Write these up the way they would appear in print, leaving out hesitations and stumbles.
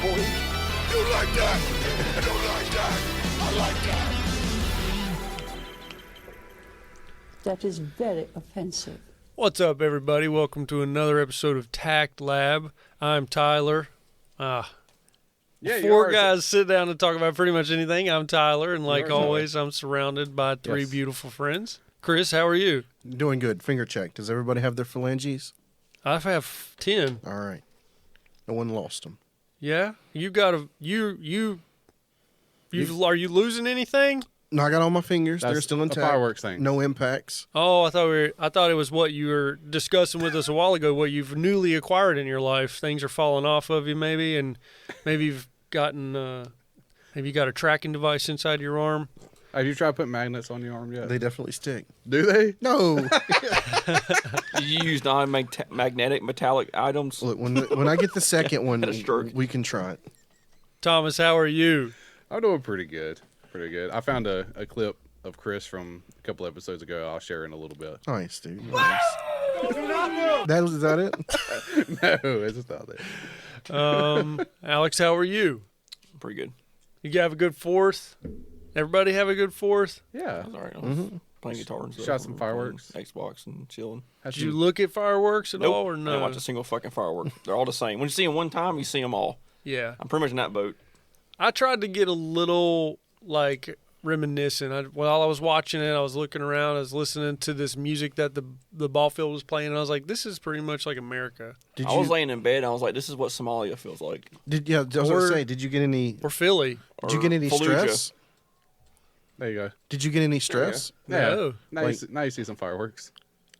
boy. You like that? I don't like that. I like that. That is very offensive. What's up, everybody? Welcome to another episode of TACT Lab. I'm Tyler. Four guys sit down and talk about pretty much anything. I'm Tyler, and like always, I'm surrounded by three beautiful friends. Chris, how are you? Doing good. Finger check. Does everybody have their phalanges? I have 10. All right. No one lost them. Yeah? You got a... Are you losing anything? No, I got all my fingers. That's They're still intact. a fireworks thing. No impacts. Oh, I thought it was what you were discussing with us a while ago, what you've newly acquired in your life. Things are falling off of you maybe, and maybe you've gotten... maybe you got a tracking device inside your arm. Have you tried putting magnets on your arm yet? They definitely stick. Do they? No. Did you use non-magnetic metallic items? Look, when I get the second one, Had a stroke. we can try it. Thomas, how are you? I'm doing pretty good. Pretty good. I found a clip of Chris from a couple episodes ago. I'll share in a little bit. Nice, dude. Nice. Is that it? No, it's not there. Alex, how are you? Pretty good. You have a good 4th? Everybody have a good 4th? Yeah. All right. I was playing guitar and stuff. Shot some fireworks. Playing Xbox and chilling. Did you look at fireworks at all or I no? didn't watch a single fucking firework. They're all the same. When you see them one time, you see them all. Yeah. I'm pretty much in that boat. I tried to get a little, reminiscent. While I was watching it, I was looking around, I was listening to this music that the ball field was playing, and I was like, this is pretty much like America. I was laying in bed, and I was like, this is what Somalia feels like. I was going to say, did you get any... Or Philly. Did you get any Fallujah. stress? There you go. Did you get any stress? No. Now, now you see some fireworks.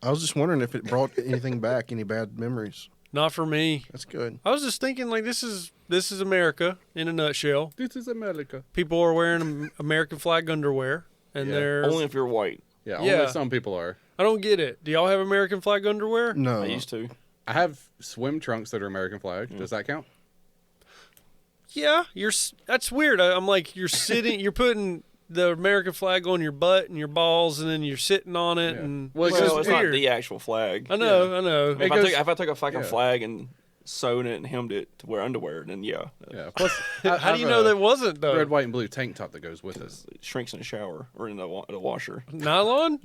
I was just wondering if it brought anything back, any bad memories. Not for me. That's good. I was just thinking, this is America in a nutshell. This is America. People are wearing American flag underwear, and they're... Only if you're white. Yeah, Yeah. only some people are. I don't get it. Do y'all have American flag underwear? No. I used to. I have swim trunks that are American flag. Does that count? Yeah, that's weird. I'm like, you're sitting, you're putting the American flag on your butt and your balls, and then you're sitting on it, Yeah. and Well, it's it's just It's weird. not the actual flag. I know. If I took a fucking Yeah. flag and sewn it and hemmed it to wear underwear, then yeah. Yeah. Plus, How do you know that wasn't though? red, white, and blue tank top that goes with it? It shrinks in the shower or in the washer. Nylon? What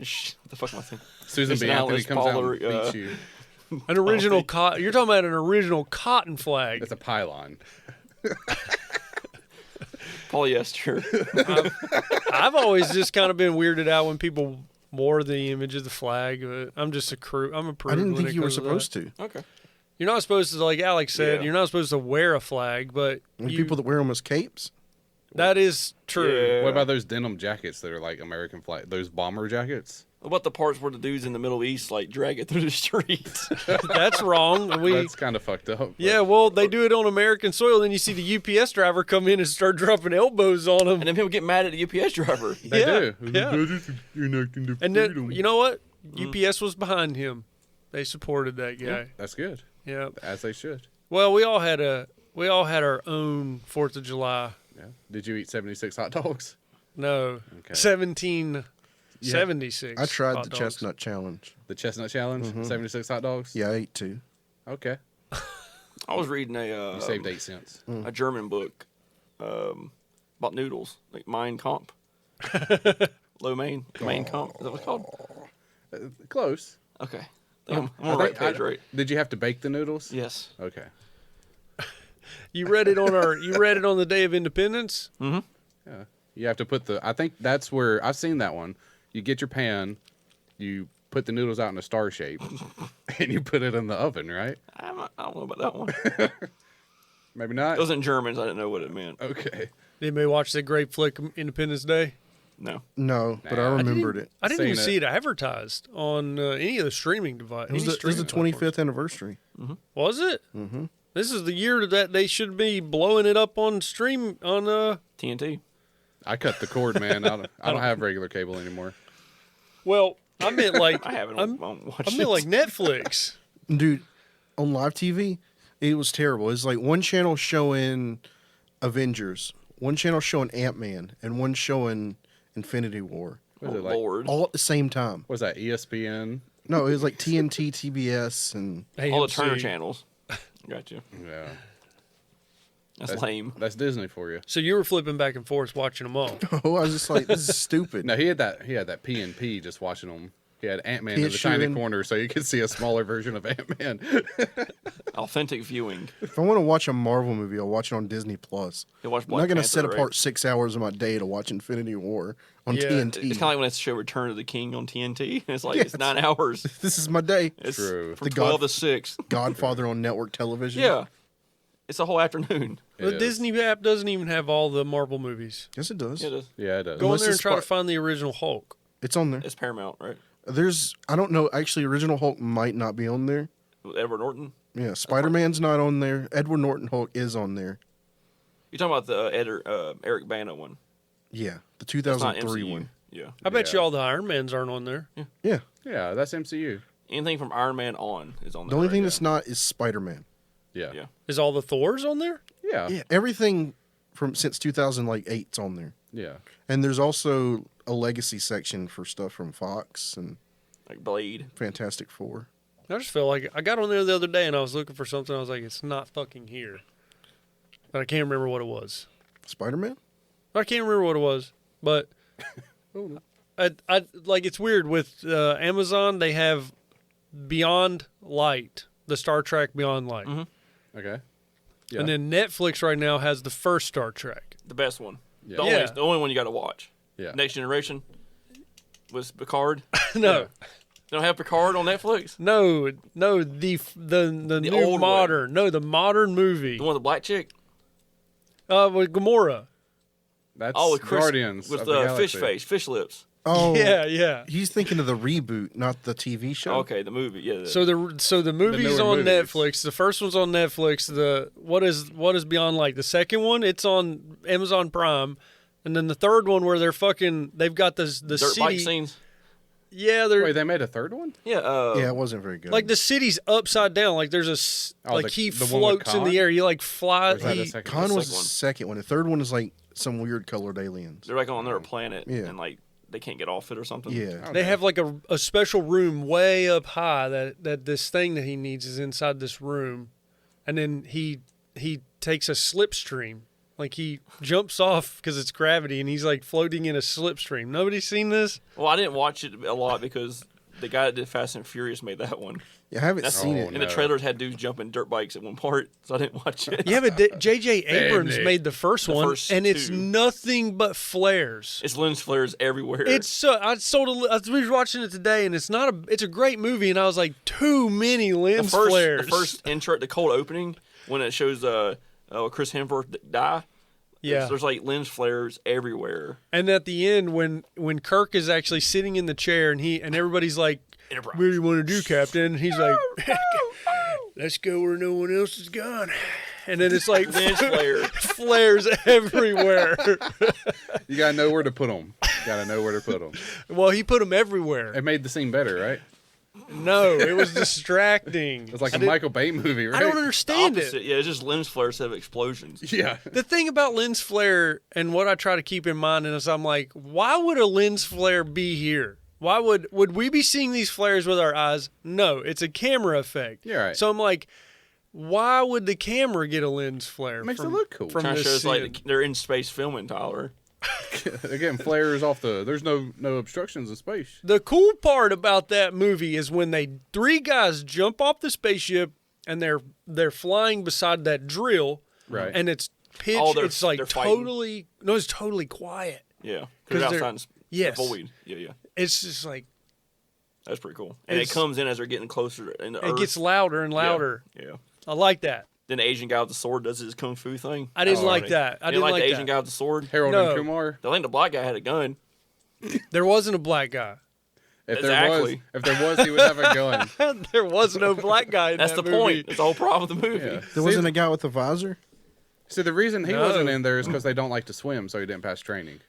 the fuck am I thinking? Susan It's B. an Anthony Alice comes out Pollard, and beats you. An original cotton. You're talking about an original cotton flag. It's a pylon. Polyester. I've always just kind of been weirded out when people wore the image of the flag. But I'm just a prude. I'm a prude. I didn't when think it you were comes to supposed that. to. Okay. You're not supposed to, like Alex said. Yeah. You're not supposed to wear a flag, but And people that wear them as capes? that is true. Yeah. What about those denim jackets that are like American flag? Those bomber jackets? What about the parts where the dudes in the Middle East drag it through the streets? That's wrong. That's kind of fucked up. but- Yeah, well, they do it on American soil. Then you see the UPS driver come in and start dropping elbows on them. And then people get mad at the UPS driver. They do. Yeah. You're not going to And then, you know what? UPS was behind him. They supported that guy. That's good. Yeah. As they should. Well, we all had our own 4th of July. Yeah. Did you eat 76 hot dogs? No. Okay. 1776. I tried hot the dogs. chestnut challenge. The chestnut challenge? 76 hot dogs? Yeah, I ate 2. Okay. I was reading You saved 8 cents. a German book about noodles, like Mein Kampf. Main Kampf. Is that what it's called? Close. Okay. I'm on the right page, right? Did you have to bake the noodles? Yes. Okay. You read it on the Day of Independence? Yeah. You have to put I think that's where, I've seen that one. You get your pan, you put the noodles out in a star shape, and you put it in the oven, right? I don't know about that one. Maybe not? It was in German, so I didn't know what it meant. Okay. Anybody watch that great flick, Independence Day? No. No, but I Nah. remembered it. I didn't even Seen see it advertised on any of the streaming devices. It was the 25th anniversary. Was it? Mm-hmm. This is the year that they should be blowing it up on stream on TNT. I cut the cord, man. I don't have regular cable anymore. Well, I meant like I haven't watched I it. meant like Netflix. Dude, on live TV, it was terrible. It's like one channel showing Avengers, one channel showing Ant-Man, and one showing Infinity War. What is Oh, it like? Lord. All at the same time. What was that, ESPN? No, it was like TNT, TBS, and All the AMC. Turner channels. Gotcha. Yeah. That's lame. That's Disney for you. So you were flipping back and forth watching them all. Oh, I was just like, this is stupid. No, he had that P&P just watching them. He had Ant-Man He in had the tiny shooting. corner so you could see a smaller version of Ant-Man. Authentic viewing. If I want to watch a Marvel movie, I'll watch it on Disney Plus. You watch I'm Black not going to Panther, set right? apart 6 hours of my day to watch Infinity War on Yeah, TNT. It's kind of like when they show Return of the King on TNT. It's like Yeah, it's 9 hours. This is my day. It's True. from The 12 God- to 6. Godfather on network television. Yeah. It's a whole afternoon. It The is. Disney app doesn't even have all the Marvel movies. Yes, it does. Yeah, it is. Yeah, it does. Go in Unless there and it's try to Spi- find the original Hulk. It's on there. It's Paramount, right? I don't know. Actually, original Hulk might not be on there. With Edward Norton. Yeah, Spider-Man's not on there. Edward Norton Hulk is on there. You're talking about the Eric Bana one. Yeah, the It's not 2003 MCU. one. Yeah. I bet Yeah. you all the Iron Mans aren't on there. Yeah. Yeah, that's MCU. Anything from Iron Man on is on there. The only right thing now. that's not is Spider-Man. Yeah. Yeah. Is all the Thors on there? Yeah. Yeah, everything from since 2008's on there. Yeah. And there's also a legacy section for stuff from Fox and Like Blade. Fantastic Four. I just feel like I got on there the other day and I was looking for something. I was like, it's not fucking here. But I can't remember what it was. Spider-Man? I can't remember what it was. But I like it's weird with Amazon. They have Beyond Light, the Star Trek Beyond Light, Okay. Yeah. and then Netflix right now has the first Star Trek. The best one. Yeah. The only one you got to watch. Yeah. Next Generation was Picard. No, They don't have Picard on Netflix. no, the new old modern, no, the modern movie. The one with the black chick. With Gamora. That's Oh, with Chris, Guardians with of the the Galaxy. fish face, fish lips. Oh, Yeah. He's thinking of the reboot, not the TV show. Okay, the movie. Yeah. So the movie's newer on movies. Netflix. The first one's on Netflix. The what is Beyond Light? The second one, it's on Amazon Prime, and then the third one where they've got the dirt city. bike scenes. Yeah, they're Wait, they made a third one? Yeah. Yeah, it wasn't very good. like the city's upside down. Like there's Oh, like the- he the one with floats in Khan? the air. You like fly. Or is that he- the second Khan one? was second the one. second one. The third one is like some weird colored aliens. They're like on their planet, Yeah. and like they can't get off it or something. Yeah. They have like a special room way up high that this thing that he needs is inside this room, and then he takes a slipstream. Like he jumps off because it's gravity, and he's like floating in a slipstream. Nobody's seen this? Well, I didn't watch it a lot because the guy that did Fast and Furious made that one. Yeah, I haven't That's seen Oh, it. And the no. trailers had dudes jumping dirt bikes at one part, so I didn't watch it. Yeah, but J.J. Abrams Family. made the first one, first and it's two. nothing but flares. It's lens flares everywhere. It's so I was watching it today, and it's a great movie, and I was like, too many lens flares. The first intro, the cold opening, when it shows Chris Hemsworth die. Yeah. There's like lens flares everywhere. And at the end, when Kirk is actually sitting in the chair and everybody's like, Enterprise. "What do you want to do, Captain?" And he's like, "Let's go where no one else has gone." And then it's like Lens flares. flares everywhere. You gotta know where to put them. Gotta know where to put them. Well, he put them everywhere. It made the scene better, right? No, it was distracting. It's like I a didn't- Michael Bay movie, right? I don't understand Opposite. it. Yeah, it's just lens flares have explosions. Yeah. The thing about lens flare and what I try to keep in mind is I'm like, why would a lens flare be here? Why would we be seeing these flares with our eyes? No, it's a camera effect. You're right. So I'm like, why would the camera get a lens flare? Makes it look cool. From Trying to this show us scene? like they're in space filming, Tyler. Again, flares off there's no obstructions in space. The cool part about that movie is when three guys jump off the spaceship and they're flying beside that drill, Right. and it's pitch. Oh, It's like they're fighting. totally no, it's totally quiet. Yeah, 'Cause because they're- outside in yes. the void. Yeah. It's just like That's pretty cool. And it It's- comes in as they're getting closer. In the it Earth. gets louder and louder. Yeah. I like that. Then the Asian guy with the sword does his kung fu thing. I didn't Oh, like Funny. that. I You didn't like the that. Asian guy with the sword. Harold No. and Kumar. I think the black guy had a gun. There wasn't a black guy. If Exactly. there was, he would have a gun. There was no black guy in That's that the movie. point. That's the whole problem with the movie. Yeah. There wasn't a guy with a visor? So the reason he No. wasn't in there is because they don't like to swim, so he didn't pass training.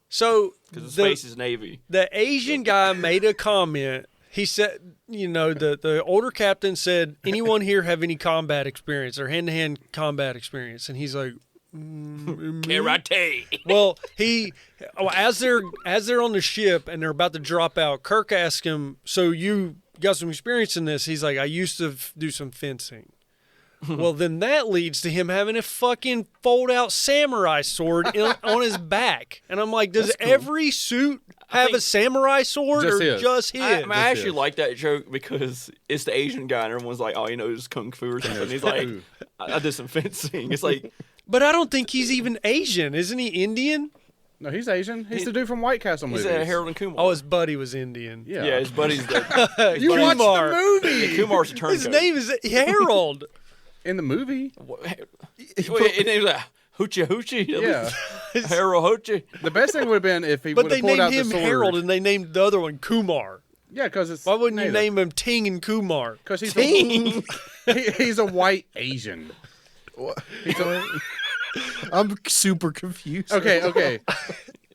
So Because the space is Navy. the Asian guy made a comment. He said, the older captain said, anyone here have any combat experience or hand-to-hand combat experience? And he's like, Karate. well, as they're on the ship and they're about to drop out, Kirk asked him, so you got some experience in this? He's like, I used to do some fencing. Well, then that leads to him having a fucking fold-out samurai sword on his back. And I'm like, does every suit have a samurai sword Just or his. just his? I actually like that joke because it's the Asian guy and everyone's like, oh, he knows kung fu or something. He's like, I did some fencing. It's like, But I don't think he's even Asian. Isn't he Indian? No, he's Asian. He's the dude from White Castle he's movies. a Harold and Kumar. Oh, his buddy was Indian. Yeah. His buddy's the. You watched Kumar. the movie Kumar's a turncoat. His name is Harold. in the movie. Wait, his name's like Hoochie Hoochie. Yeah. Harold Hoochie. The best thing would have been if he But would they have pulled named out the him sword. Harold and they named the other one Kumar. Yeah, because it's Why wouldn't you native. name him Ting and Kumar? Because he's Ting. he's a white Asian. I'm super confused. Okay.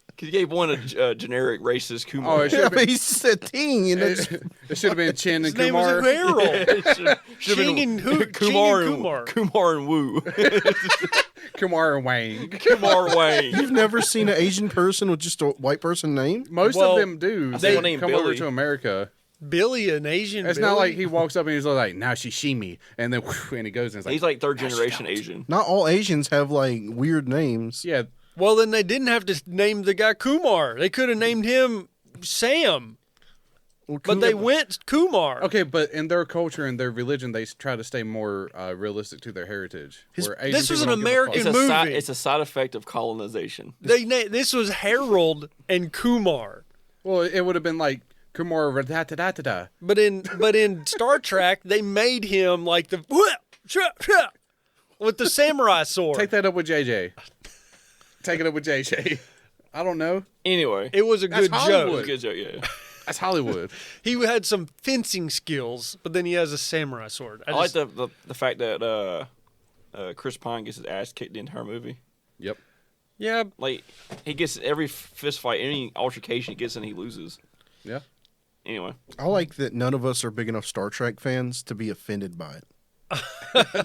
Because you gave one a generic racist Kumar. Oh, it should Yeah, have but been, he said ting, and it's it should have been Chin His and name Kumar. was Harold. Should've Ching been and who? Kumar Ching and and Kumar. Kumar and Woo. Kumar and Wang. Kumar Wayne. you've never seen an Asian person with just a white person name. Most Well, of them do. I They think one named come over Billy. to America. Billy, an Asian. It's Billy? not like he walks up and he's like, "Now shishimi," and then and he goes and it's like, He's like third generation Asian. Not all Asians have like weird names. "Yeah, Well, then they didn't have to name the guy Kumar. They could have named him Sam. Well, But they went Kumar. okay." But in their culture and their religion, they try to stay more realistic to their heritage. where Asian This was people an don't give a fuck. American It's a, movie. it's a side effect of colonization. This was Harold and Kumar. Well, it would have been like Kumar da-da-da-da-da. But in Star Trek, they made him like the with the samurai sword. Take that up with JJ. Take it up with JJ. I don't know. Anyway, It was a That's good it was a Hollywood. joke. good joke, yeah. That's Hollywood. He had some fencing skills, but then he has a samurai sword. I like the fact that Chris Pine gets his ass kicked the entire movie. Yep. Yeah, Like, he gets every fist fight, any altercation he gets in, he loses. Yeah. Anyway, I like that none of us are big enough Star Trek fans to be offended by it.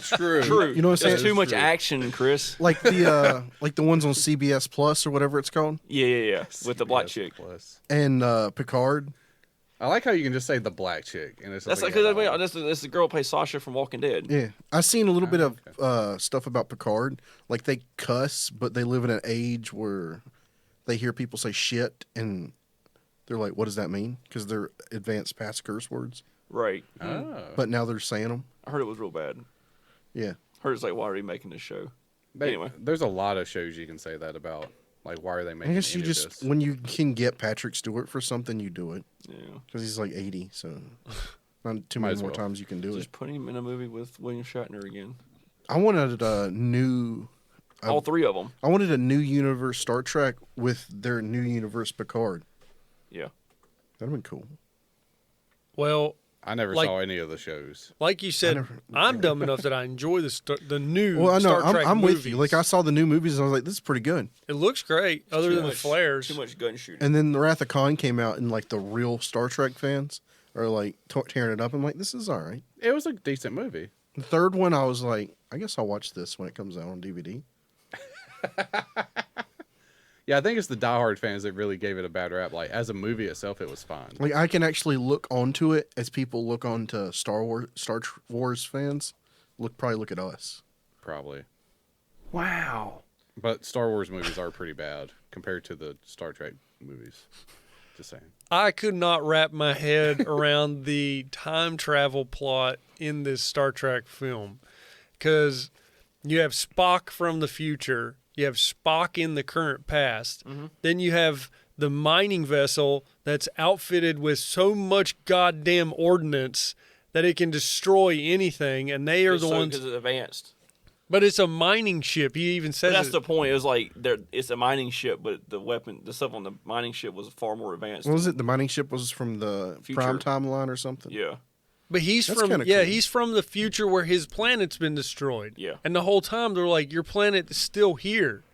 True. true. You know what I'm There's saying? too much True. action, Chris. Like the ones on CBS Plus or whatever it's called, Yeah. With the black CBS chick. Plus. and Picard. I like how you can just say the black chick and it's That's like something because that's the girl who plays Sasha from Walking Dead. Yeah, I seen a little bit of stuff about Picard. Like they cuss, but they live in an age where they hear people say shit, and they're like, "What does that mean?" Because they're advanced past curse words. Right. Oh. But now they're saying them. I heard it was real bad. Yeah, I heard it's like, why are you making this show? They- Anyway. There's a lot of shows you can say that about. Like, why are they I making guess you any of just this? when you can get Patrick Stewart for something, you do it Yeah. because he's like 80, so not too Might many as more well. times you can do it. Just put him in a movie with William Shatner again. I wanted a new. All three of them. I wanted a new universe Star Trek with their new universe Picard. Yeah. That'd been cool. well, I never like- saw any of the shows. like you said, I'm dumb enough that I enjoy the new Well, I know Star Trek I'm movies. with you. Like I saw the new movies and I was like, this is pretty good. It looks great, other Too than the much- flares. Too much gun shooting. And then the Wrath of Khan came out, and like the real Star Trek fans are like tearing it up. I'm like, this is all right. It was a decent movie. The third one, I was like, I guess I'll watch this when it comes out on DVD. Yeah, I think it's the diehard fans that really gave it a bad rap. Like, as a movie itself, it was fine. Like I can actually look onto it as people look onto Star Wars fans. Probably look at us. Probably. Wow. But Star Wars movies are pretty bad compared to the Star Trek movies. Just saying. I could not wrap my head around the time travel plot in this Star Trek film, because you have Spock from the future, you have Spock in the current past, then you have the mining vessel that's outfitted with so much goddamn ordnance that it can destroy anything, and they are the ones. Because it's advanced. But it's a mining ship. He even But says that's it. the point. It was like it's a mining ship, but the stuff on the mining ship was far more advanced. What was it? The mining ship was from the Future. Prime timeline or something. Yeah. But he's That's from kinda cool. he's from the future where his planet's been destroyed. Yeah. And the whole time they're like, your planet is still here.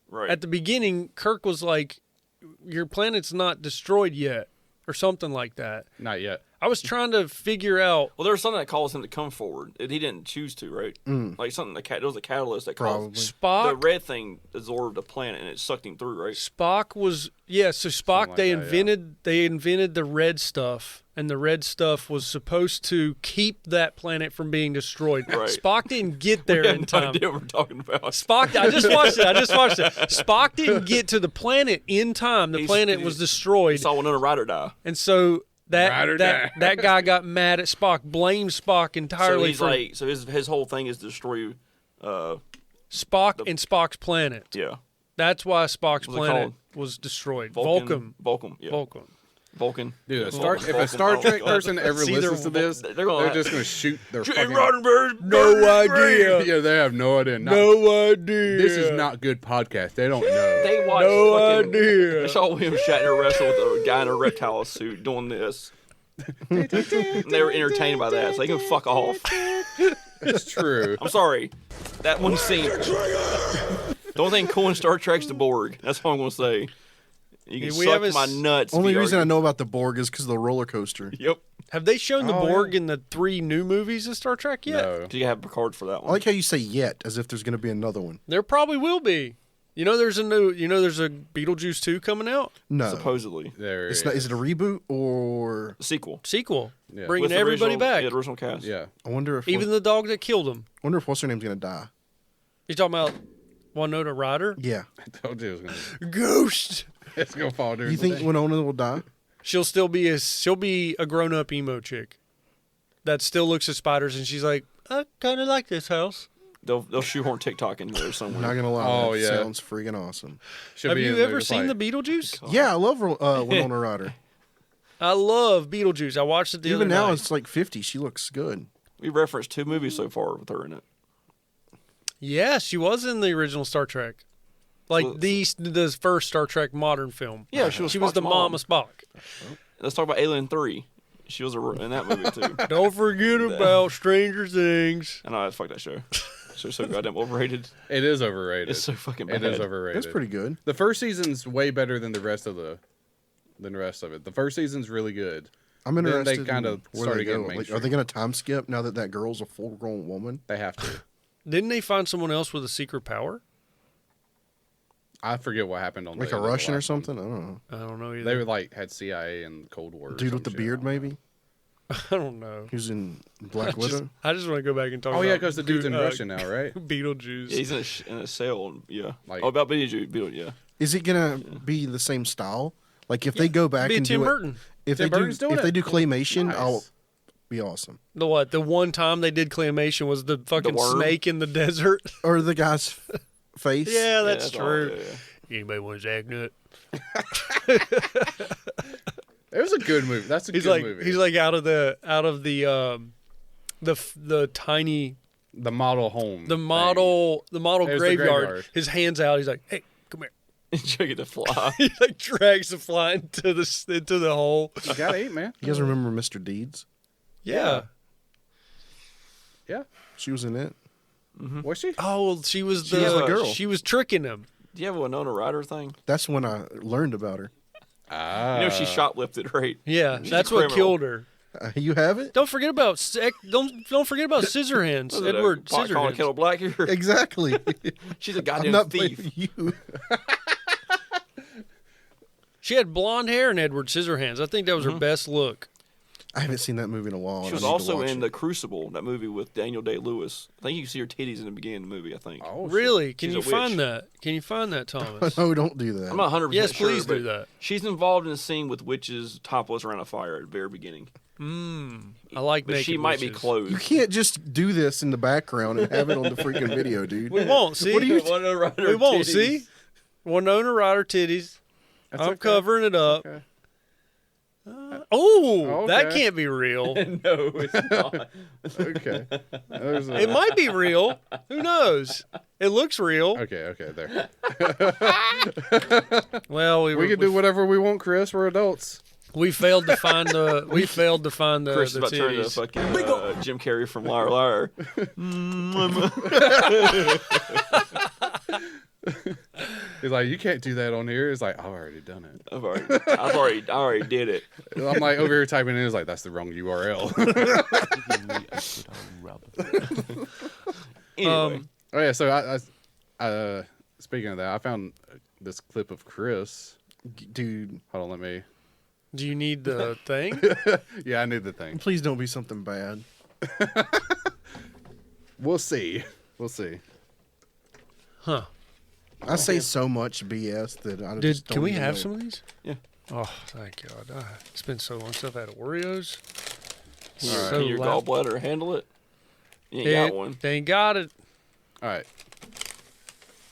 Right. At the beginning, Kirk was like, your planet's not destroyed yet, or something like that. Not yet. I was trying to figure out. Well, there was something that caused him to come forward. He didn't choose to, right? Like something that there was a catalyst that Probably. caused Spock. the red thing absorbed the planet and it sucked him through, right? Spock was So Spock like they that, yeah. invented the red stuff, and the red stuff was supposed to keep that planet from being destroyed. Right. Spock didn't get there We have in no time. idea what we're talking about. Spock, I just watched it. Spock didn't get to the planet in time. The planet was He destroyed, saw Winona Ryder die. and so Ride or die. that guy got mad at Spock, blamed Spock So entirely he's for like, so his whole thing is to destroy. Spock and Spock's planet. Yeah. That's why Spock's What's it planet called? was destroyed. Vulcan. Vulcan. Yeah. Dude, Vulcan. if a Star Trek person ever It's either listens to this, they're they're gonna- just gonna shoot their Gene fucking. Roddenberry's No idea. Yeah, they have no idea. No idea. This is not good podcast. They don't know. They watched No fucking, idea. They saw William Shatner wrestle with a guy in a reptile suit doing this. And they were entertained by that, so they can fuck off. It's true. I'm sorry. That one scene. The only thing cool in Star Trek's the Borg. That's all I'm going to say. You can We suck haven't my s- nuts. Only reason I VR. know about the Borg is because of the roller coaster. Yep. Have they shown the Oh, Borg in the 3 new movies of Star Trek yet? No. Do you have Picard for that I one? like how you say "yet" as if there's going to be another one. There probably will be. There's a Beetlejuice 2 coming out. No, Supposedly. There it's not. Is it a reboot or? The sequel. Sequel. Yeah. Bringing With the everybody original- back. Yeah, the original cast. Yeah. I wonder if Even the dog that killed him. what's her name's going to die. You talking about Winona Ryder? Yeah. I told you it was gonna. Ghost. It's gonna fall during You the think thing. Winona will die? She'll be a grown up emo chick that still looks at spiders, and she's like, I kind of like this house. They'll shoehorn TikTok in there somewhere. Not gonna lie. Oh, that yeah. sounds freaking awesome. Should Have be you in there ever just seen like- the Beetlejuice? Yeah, I love Winona Ryder. I love Beetlejuice. I watched it the Even other now, night. it's like 50. She looks good. We referenced 2 movies so far with her in it. Yeah, she was in the original Star Trek. Like So- the first Star Trek modern film. Yeah, she was She was Spock's the mom of Spock. Let's talk about Alien 3. She was in that movie too. Don't forget about Stranger Things. I know, fuck that show. Show's so goddamn overrated. It is overrated. It's so fucking bad. It is overrated. That's pretty good. The first season's way better than the rest of it. The first season's really good. I'm Then they interested. kinda in where started they go. getting Like, are mainstream. they going to time skip now that girl's a full-grown woman? They have to. Didn't they find someone else with a secret power? I forget what happened on Like the a Russian or last one. something? I don't know. I don't know either. They were like had CIA and Cold War. or Dude some with the shit. beard, maybe? I don't know. Who's in Black Widow? I just want to go back and talk Oh about yeah, because the dude's in Russia now, right? Beetlejuice. Yeah, he's in a cell. Yeah. Like- About Beetlejuice. Yeah. Is it going to be the same style? Like if they go back Be a and Tim do Burton. it, if Tim they do, Burton's doing if they it. do claymation, Nice. I'll be awesome. The what? The one time they did claymation was the fucking worm? snake in the desert. Or the guy's face. Yeah, that's all, true. yeah. Anybody want a Zag Nut? It was a good movie. That's a He's good like movie. he's like out of the tiny the model home. the thing. model There's the graveyard. graveyard. His hands out. He's like, hey, come here. Trying to get the fly. He like drags the fly into the hole. You gotta eat, man. You guys remember Mr. Deeds? Yeah. Yeah. She was in it. Was she? Oh, well, she was She was the girl. She was tricking him. Do you have a Winona Ryder thing? That's when I learned about her. Ah. You know she shoplifted, right? Yeah, She's that's a what criminal. killed her. You have it? Don't forget about don't forget about Scissorhands. Was it a Edward pot calling Scissorhands. kettle black here? Exactly. She's a I'm goddamn not thief. blaming you. She had blonde hair in Edward Scissorhands. I think that was her best look. I haven't seen that movie in a while. She and was I need to also watch in it. The Crucible, that movie with Daniel Day-Lewis. I think you can see her titties in the beginning of the movie, I think. Oh, shit. Really? Can She's you a witch. find that? Can you find that, Thomas? No, don't do that. I'm not 100% Yes, sure. please but do that. She's involved in a scene with witches topless around a fire at the very beginning. I like But naked she might be witches. clothed. You can't just do this in the background and have it on the freaking video, dude. We won't see. What are you? We won't see. Winona Ryder titties. That's I'm okay. covering it up. Okay. Oh, that Okay. can't be real. No, it's not. Okay. There's a- It might be real. Who knows? It looks real. Okay, there. Well, We can do whatever we want, Chris. We're adults. We failed to find the. We failed to find the. Chris is the about to turn into titties. fucking Jim Carrey from Liar Liar. He's like, you can't do that on here. It's like, I've already done it. I already did it. I'm like over here typing in. It's like, that's the wrong URL. Anyway, Oh yeah. So I speaking of that, I found this clip of Chris. Dude, Hold on, let me. Do you need the thing? Yeah, I need the thing. please don't be something bad. We'll see. We'll see. Huh? I say so much BS that I just don't Can we even have know. some of these? Yeah. Oh, thank God. It's been so long since I've had Oreos. can your loud. gallbladder handle it? You ain't got one. They ain't got it. All right.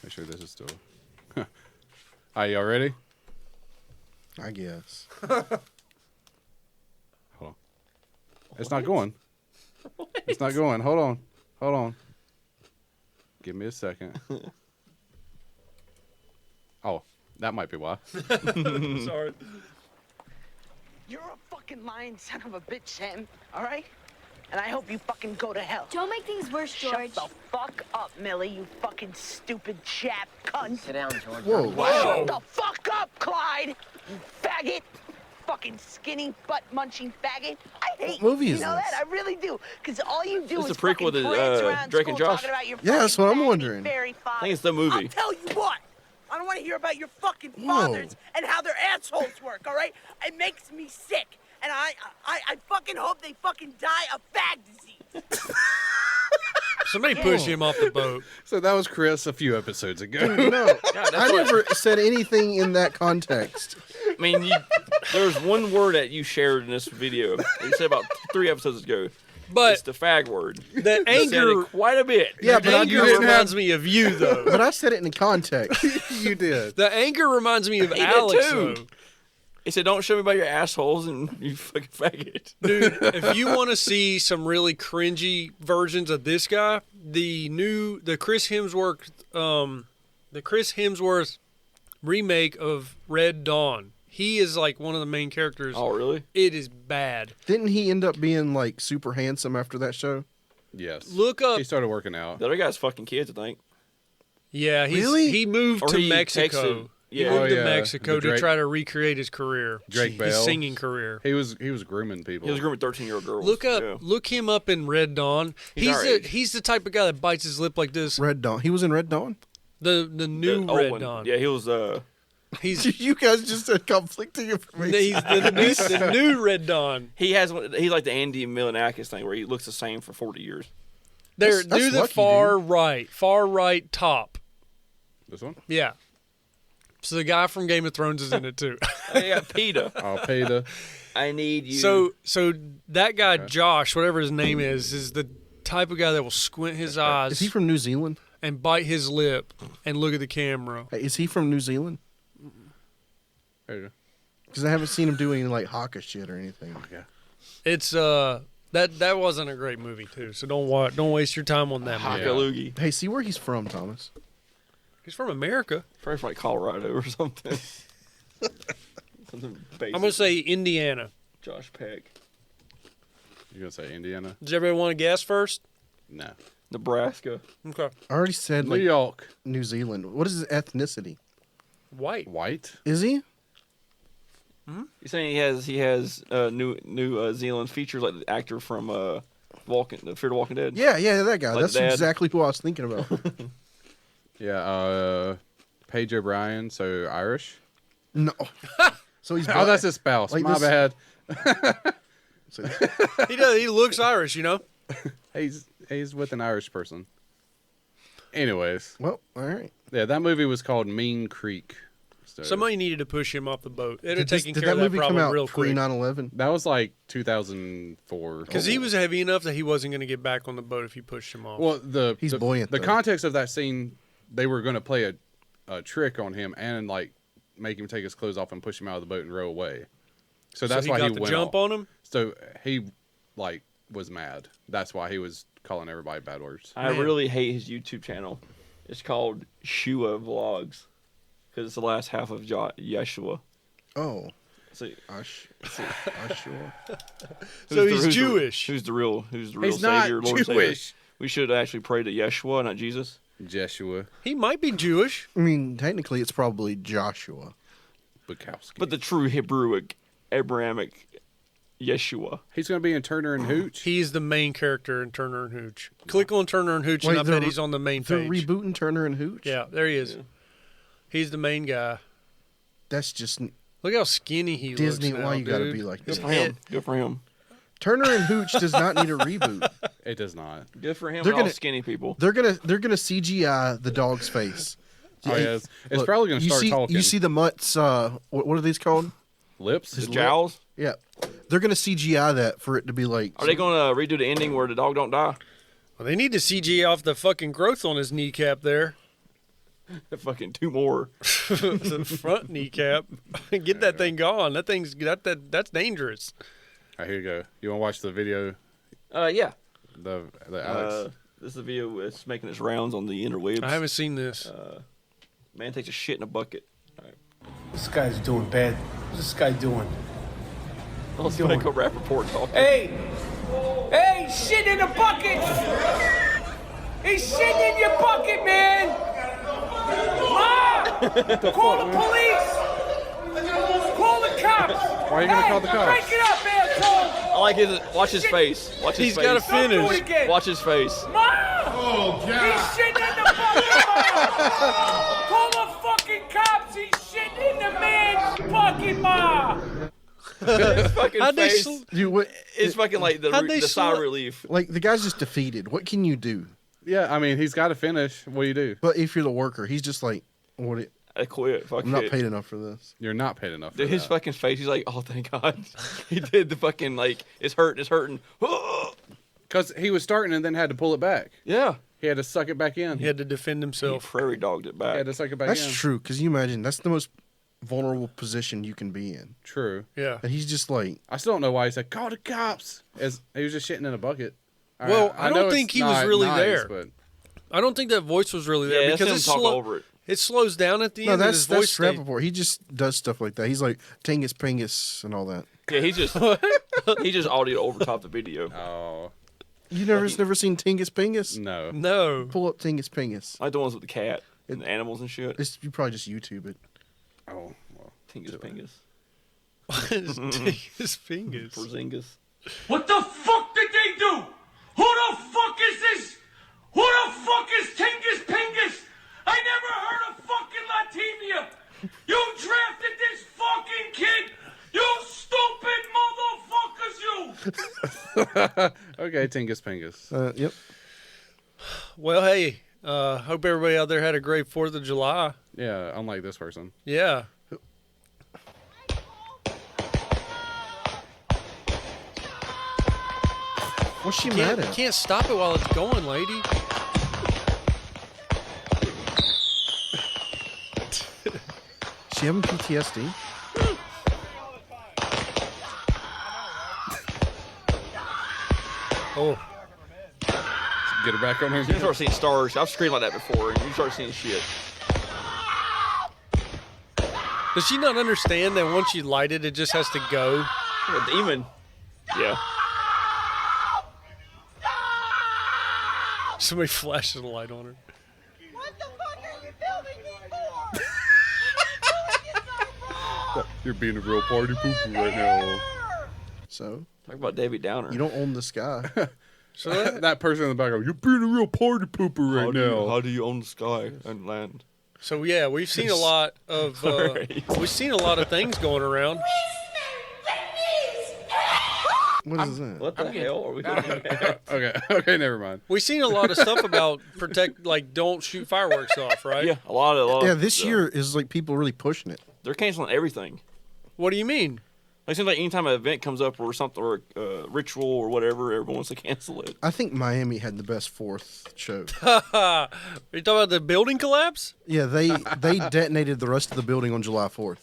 Make sure this is still. Are y'all ready? I guess. Hold on. It's not going. It's not going. Hold on. Hold on. Give me a second. Oh, that might be why. Sorry. You're a fucking lying son of a bitch, Sam. All right? And I hope you fucking go to hell. Don't make things worse, George. Shut the fuck up, Millie, you fucking stupid chap cunt. Sit down, George. Whoa. Shut the fuck up, Clyde! You faggot! Fucking skinny, butt-munching faggot. I hate What movie you. is You know this? that? I really do. Because all you do It's is a prequel fucking to, prance around Drake and school Josh. talking about your Yeah, that's fucking what I'm vanity wondering. fairy I think father. it's the movie. I'll tell you what. I don't want to hear about your fucking Whoa. fathers and how their assholes work, all right? It makes me sick. And I fucking hope they fucking die of fag disease. Somebody push him off the boat. So that was Chris a few episodes ago. No, I never said anything in that context. I mean, there's one word that you shared in this video. You said about 3 episodes ago. But It's the fag word. the You said anger, it quite a bit. Yeah, the but I anger didn't reminds me of you, though. But I said it in context. You did. The anger reminds me of He did Alex, too. though. He said, "Don't show me about your assholes and you fucking faggot." Dude, if you want to see some really cringy versions of this guy, the Chris Hemsworth remake of Red Dawn. He is like one of the main characters. Oh, really? It is bad. Didn't he end up being like super handsome after that show? Yes. Look up. He started working out. The other guy's fucking kids, I think. Yeah, Really? he moved Or to he Mexico. texted- He yeah. moved Oh, to yeah. Mexico The to Drake- try to recreate his career. Drake His Bell. singing career. He was grooming people. He was grooming 13-year-old girls. Yeah. Look him up in Red Dawn. He's our age. He's the type of guy that bites his lip like this. Red Dawn. He was in Red Dawn? The new The old Red one. Dawn. Yeah, he was. He's You guys just said conflicting information. he's the new Red Dawn. He has one. He's like the Andy Milonakis thing, where he looks the same for 40 years. They're That's do the lucky, far right top. This one? Yeah. So the guy from Game of Thrones is in it too. I got PETA. I'll pay the. I need you. So that guy Josh, whatever his name is the type of guy that will squint his eyes Is he from New Zealand? and bite his lip and look at the camera. Hey, is he from New Zealand? There you go. Because I haven't seen him do any like haka shit or anything. Yeah. It's that wasn't a great movie too. So don't waste your time on that movie. Hakalugi. Hey, see where he's from, Thomas. He's from America. Probably from like Colorado or something. Something basic. I'm gonna say Indiana. Josh Peck. You gonna say Indiana? Does everybody want to guess first? No. Nebraska. Okay. I already said New like York. New Zealand. What is his ethnicity? White. White. Is he? You're saying he has New Zealand features like the actor from the Fear the Walking Dead? Yeah, that guy. Like That's Dad? exactly who I was thinking about. Yeah. Paige O'Brien. So Irish. No. So he's Oh, that's his spouse. Like My this- bad. So- He does. He looks Irish, you know. He's with an Irish person. Anyways, well, all right. yeah, that movie was called Mean Creek. So Somebody needed to push him off the boat. It'd have Did taken that care of that movie come problem out real pre quick. 9/11? that was like 2004. Because he was heavy enough that he wasn't going to get back on the boat if you pushed him off. Well, He's buoyant, The though. context of that scene, they were going to play a trick on him and like make him take his clothes off and push him out of the boat and row away. So that's why got he the went jump off. on him. So he like was mad. That's why he was calling everybody bad words. I Man. really hate his YouTube channel. It's called Shua Vlogs because it's the last half of Yeshua. Oh, So, sure. So who's he's the- Jewish. Who's the real He's not Savior, Lord and Savior? Jewish. We should actually pray to Yeshua, not Jesus. Jeshua He might be Jewish. I mean, technically, it's probably Joshua. Bukowski. But the true Hebrew, Abrahamic Yeshua. He's going to be in Turner and Hooch. He's the main character in Turner and Hooch. Click on Turner and Hooch, and I bet he's on the main They're page. rebooting Turner and Hooch? Yeah, there he is. Yeah. He's the main guy. That's just Look how skinny he Disney. looks now, Why you got to dude. be like Good this? for him. Good for him. Turner and Hooch does not need a reboot. It does not. Good for him. They're And all gonna- skinny people. They're gonna CGI the dog's face. Oh, yeah. It's Look, probably going to start talking. You see the mutts? What are these called? Lips? The jowls. Yeah, they're gonna CGI that for it to be like. Are they going to redo the ending where the dog don't die? Well, they need to CG off the fucking growth on his kneecap there. Fucking 2 more. The front kneecap. Get that thing gone. That's dangerous. All right, here you go. You want to watch the video? Yeah. The Alex? This is a video that's making its rounds on the interwebs. I haven't seen this. Man takes a shit in a bucket. This guy's doing bad. What's this guy doing? Let's make a rap report talking. Hey! Hey, shit in the bucket! He's shitting in your bucket, man! Ma! Call the police! Call the cops! Why are you going to call the cops? Break it up, asshole! I like his. Watch his face. Watch his He's face. got to Don't do it finish. again! Watch his face. Ma! Oh, God! He's shitting in the bucket, Ma! Call the fucking cops! He's shitting in the man's bucket, Ma! His fucking How'd they face. Dude, what? It's fucking like the How'd they sigh of sl- relief. Like the guy's just defeated. What can you do? Yeah, I mean, he's got to finish. What do you do? But if you're the worker, he's just like, what? I quit. Fuck I'm not it. paid enough for this. You're not paid enough for Dude, his that. fucking face. He's like, oh, thank God. He did the fucking like, it's hurting, it's hurting. Because he was starting and then had to pull it back. Yeah. He had to suck it back in. He had to defend He himself. prairie dogged it He back. had to suck it back That's in. true. Because you imagine that's the most vulnerable position you can be in, True. Yeah. and he's just like, I still don't know why he said, call the cops. As he was just shitting in a bucket. Well, I don't know think it's he was not really nice, there. But I don't think that voice was really there Yeah, that's because him talking over it. it slows down at the no, end. and that's his voice stayed- Rappaport. He just does stuff like that. He's like Tingus Pingus and all that. Yeah, he just audio over top the video. oh, You never seen Tingus Pingus? no. No. Pull up Tingus Pingus. Like the ones with the cat and the animals and shit. You probably just YouTube it. Oh, well. Tingus Pingus. His fingers. Porzingus. What the fuck did they do? Who the fuck is this? Who the fuck is Tingus Pingus? I never heard of fucking Lativia. You drafted this fucking kid. You stupid motherfuckers, you. Okay, Tingus Pingus. Yep. Well, hey, hope everybody out there had a great 4th of July. Yeah, unlike this person. Yeah. What's she mad You at? can't stop it while it's going, lady. She having PTSD? Oh. Get her back on her. You start seeing stars. I've screamed like that before, and you start seeing shit. Does she not understand that once you light it, it just has to go? A demon. Yeah. Somebody flashes a light on her. What the fuck are you filming me for? You're being a real party pooper right now. So Talk about David Downer. you don't own the sky. So that, That person in the background, you're being a real party pooper right now. How do you own the sky and land? so yeah, we've seen a lot of we've seen a lot of things going around. What is that? What the hell are we doing? Okay, never mind. We've seen a lot of stuff about don't shoot fireworks off, right? Yeah, a lot. Yeah, this year is like people really pushing it. They're canceling everything. What do you mean? It seems like anytime an event comes up or something or a ritual or whatever, everyone wants to cancel it. I think Miami had the best 4th show. Are you talking about the building collapse? Yeah, they detonated the rest of the building on July 4th.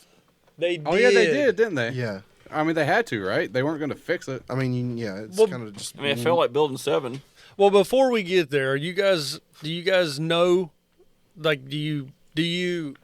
They did. Oh yeah, they did, didn't they? Yeah, I mean, they had to, right? They weren't going to fix it. I mean, yeah, it's Well, kind of just. I mean, it felt like Building 7. Well, before we get there, do you guys know, like, do you?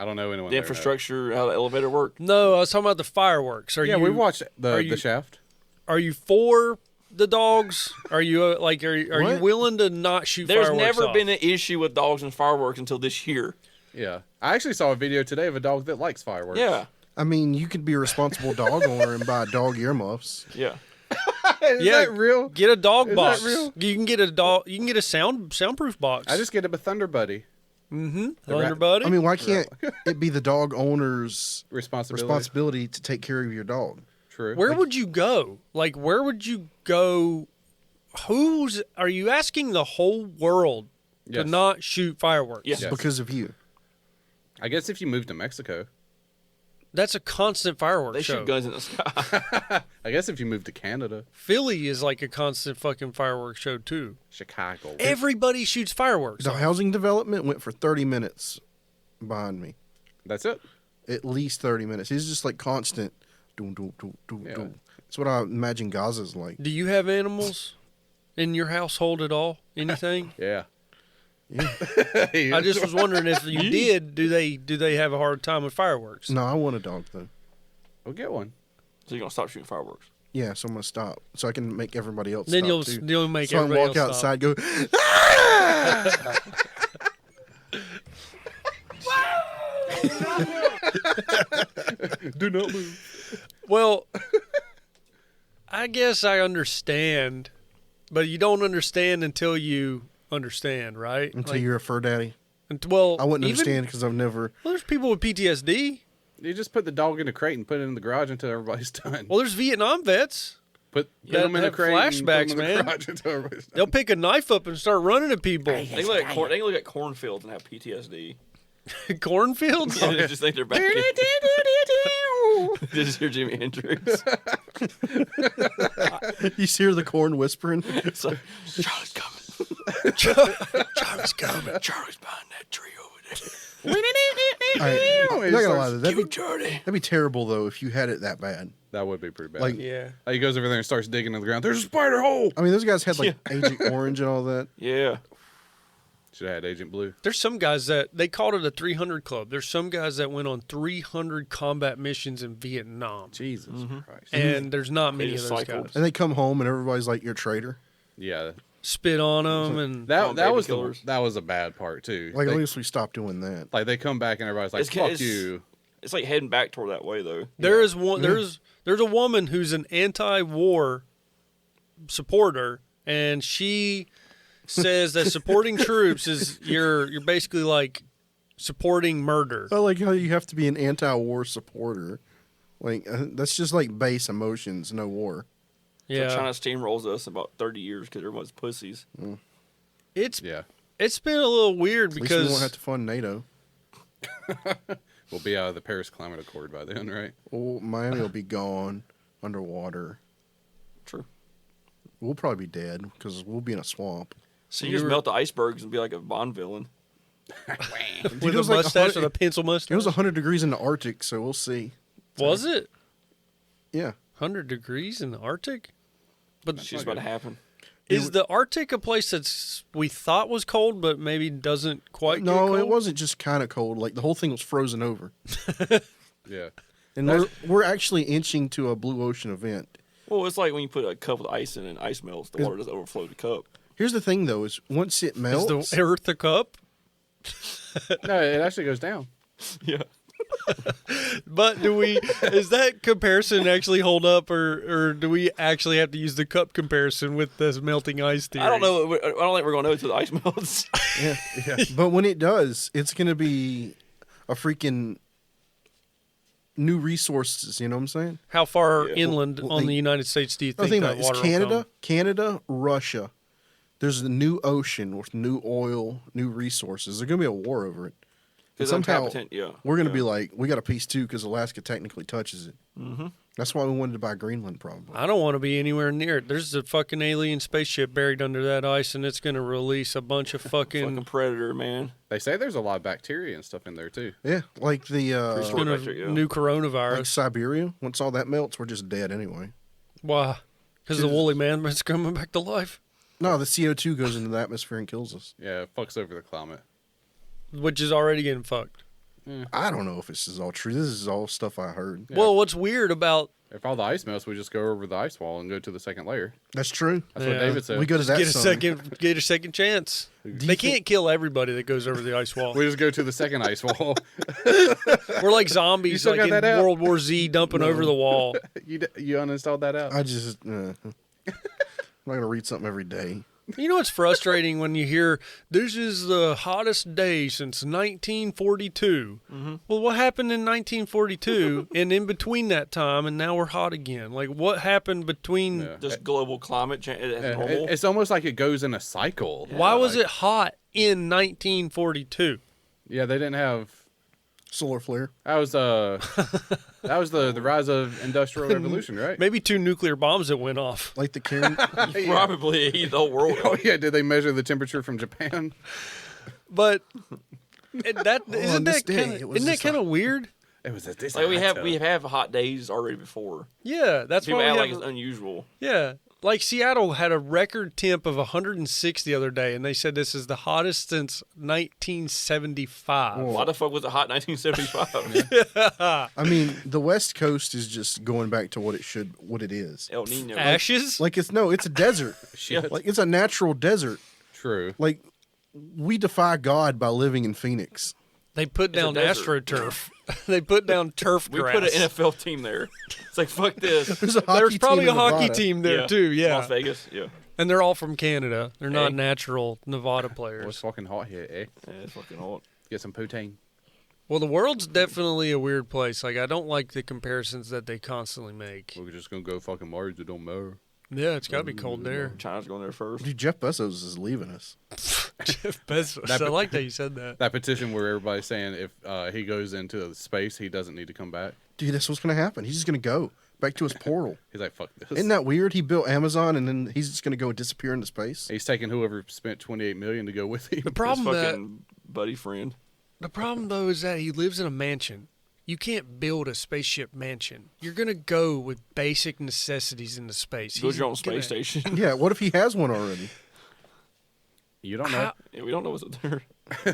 I don't know anyone. The there, infrastructure, how the elevator worked. No, I was talking about the fireworks. Yeah, we watched the Shaft. Are you for the dogs? Are you are you What? willing to not shoot There's fireworks never off? been an issue with dogs and fireworks until this year. Yeah. I actually saw a video today of a dog that likes fireworks. Yeah. I mean, you could be a responsible dog owner and buy dog earmuffs. Yeah. Is that real? Get a dog Is box. that real? You can get a dog. You can get a soundproof box. I just get a Thunder Buddy. Thunder Buddy. I mean, why can't it be the dog owner's Responsibility. to take care of your dog? True. where would you go? Like, where would you go? Are you asking the whole world to Yes. not shoot fireworks? Yes. Yes. Because of you. I guess if you move to Mexico. That's a constant fireworks They show. shoot guns in the sky. I guess if you move to Canada. Philly is like a constant fucking fireworks show too. Chicago. Everybody shoots fireworks. The off. housing development went for 30 minutes behind me. That's it. At least 30 minutes. It's just like constant. Doom, doom, doom, doom, Yeah. doom. That's what I imagine Gaza's like. Do you have animals in your household at all? Anything? Yeah. I just was wondering if you did. Do they have a hard time with fireworks? No, I want a dog though. We'll get one. So you're gonna stop shooting fireworks. Yeah, so I'm gonna stop so I can make everybody else. Then stop too. you'll make So I everybody walk else stop. outside, go. Do not move. Well, I guess I understand, but you don't understand until you understand, right? Until you're a fur daddy. Well, I wouldn't even- understand because I've never. Well, there's people with PTSD. You just put the dog in a crate and put it in the garage until everybody's done. Well, there's Vietnam vets. Put that them in a have crate and put flashbacks, them in the man. garage until everybody's done. They'll pick a knife up and start running at people. They can look at cornfields and have PTSD. Cornfields? They just think they're back. in. They just hear Jimi Hendrix. You hear the corn whispering. It's like, Charlie's coming. Charlie's coming. Charlie's behind that tree over there. I'm not gonna lie, though, Cute Charlie. that'd be terrible though if you had it that bad. That would be pretty bad. Like- Yeah. Like, he goes over there and starts digging in the ground. There's a spider hole. I mean, those guys had like Agent Orange and all that. Yeah. Should have had Agent Blue. There's some guys that they called it a 300 club. There's some guys that went on 300 combat missions in Vietnam, Jesus Christ. and there's not many of just those cycled. guys. And they come home and everybody's like, "You're a traitor." Yeah. Spit on them, and That baby was killers. that was a bad part too. Like, they, at least we stopped doing that. like they come back and everybody's like, "Fuck It's- you." It's like heading back toward that way though. there is one. There's a woman who's an anti-war supporter, and she says that supporting troops is you're basically like supporting murder. I like how you have to be an anti-war supporter. Like that's just like base emotions, no war. Yeah, So China steamrolls us in about 30 years because everyone's pussies. it's Yeah. it's been a little weird At least we won't because have to fund NATO. We'll be out of the Paris Climate Accord by then, right? Well, Miami will be gone underwater. True. We'll probably be dead because we'll be in a swamp. So you just melt the icebergs and be like a Bond villain. with it a was like mustache 100 and a pencil mustache. It was 100 degrees in the Arctic, so we'll see. Was it Yeah. 100 degrees in the Arctic? But She's about to happen. is the Arctic a place that's we thought was cold, but maybe doesn't quite? No, get cold? it wasn't just kind of cold. Like the whole thing was frozen over, Yeah. and we're actually inching to a blue ocean event. Well, it's like when you put a cup with ice in and ice melts, the water doesn't overflow the cup. Here's the thing, though: is once it Is melts, the Earth a cup? No, it actually goes down. Yeah. But is that comparison actually hold up, or do we actually have to use the cup comparison with this melting ice theory? I don't know. I don't think we're going to know until the ice melts. yeah. But when it does, it's gonna be a freaking new resources. You know what I'm saying? How far Yeah. inland Well, on they- the United States do you The think thing that about it water is will Canada, come? Canada, Russia. There's a new ocean with new oil, new resources. There's gonna be a war over it. And Because somehow yeah. we're gonna yeah. be like, we got a piece too because Alaska technically touches it. Mm-hmm. That's why we wanted to buy Greenland, probably. I don't want to be anywhere near it. There's a fucking alien spaceship buried under that ice, and it's going to release a bunch of fucking predator, man. They say there's a lot of bacteria and stuff in there too. Yeah, like the Pretty sure. gonna Yeah. new like coronavirus. Siberia. Once all that melts, we're just dead anyway. Why? Because the woolly mammoth's coming back to life, No, the CO2 goes into the atmosphere and kills us. Yeah, it fucks over the climate. which is already getting fucked. I don't know if this is all true. This is all stuff I heard. Well, what's weird about If all the ice melts, we just go over the ice wall and go to the second layer. That's true. That's what David said. We go to that. get a second chance. They can't kill everybody that goes over the ice wall. We just go to the second ice wall. We're like zombies, still like got in that out? World War Z, dumping over the wall. You uninstalled that out? I just. I'm not gonna read something every day. You know what's frustrating when you hear this is the hottest day since 1942? Well, what happened in 1942 and in between that time, and now we're hot again? Like, what happened between? Yeah. Just global climate change. Normal. It's almost like it goes in a cycle. Why was it hot in 1942? Yeah, they didn't have. Solar flare. That was the rise of industrial revolution, right? Maybe 2 nuclear bombs that went off. Like the Karen. Probably heat the whole world. Oh yeah, did they measure the temperature from Japan? But that on isn't this that day, kind it of was isn't that just kind of weird? It was this. Like we have hot days already before. Yeah, that's People why we act have, like it's unusual. yeah. Like Seattle had a record temp of 106 the other day, and they said this is the hottest since 1975. Why the fuck was it hot in 1975? I mean, the West Coast is just going back to what it is. El Nino. Ashes? Like it's a desert. Shit. Like it's a natural desert. True. Like we defy God by living in Phoenix. They put down desert. AstroTurf. They put down turf We grass. put an NFL team there. It's like fuck this. There's a hockey There's probably team a in hockey Nevada. team there too, yeah. Las Vegas. Yeah. And they're all from Canada. They're not Hey. natural Nevada It's players. fucking hot here, eh? Yeah, it's fucking hot. Get some poutine. Well, the world's definitely a weird place. Like, I don't like the comparisons that they constantly make. We're just gonna go fucking Mars. It don't matter. Yeah, it's got to be cold there. China's going there first. Dude, Jeff Bezos is leaving us. Jeff Bezos. I like that you said that. That petition where everybody's saying if he goes into space, he doesn't need to come back. Dude, that's what's gonna happen. He's just gonna go back to his portal. He's like, fuck this. Isn't that weird? He built Amazon and then he's just gonna go disappear into space. He's taking whoever spent $28 million to go with him. The His problem fucking buddy friend. though is that he lives in a mansion. You can't build a spaceship mansion. You're gonna go with basic necessities into space. Build He's your own gonna- space station. Yeah, what if he has one already? You don't know. How- Yeah, we don't know what's up there.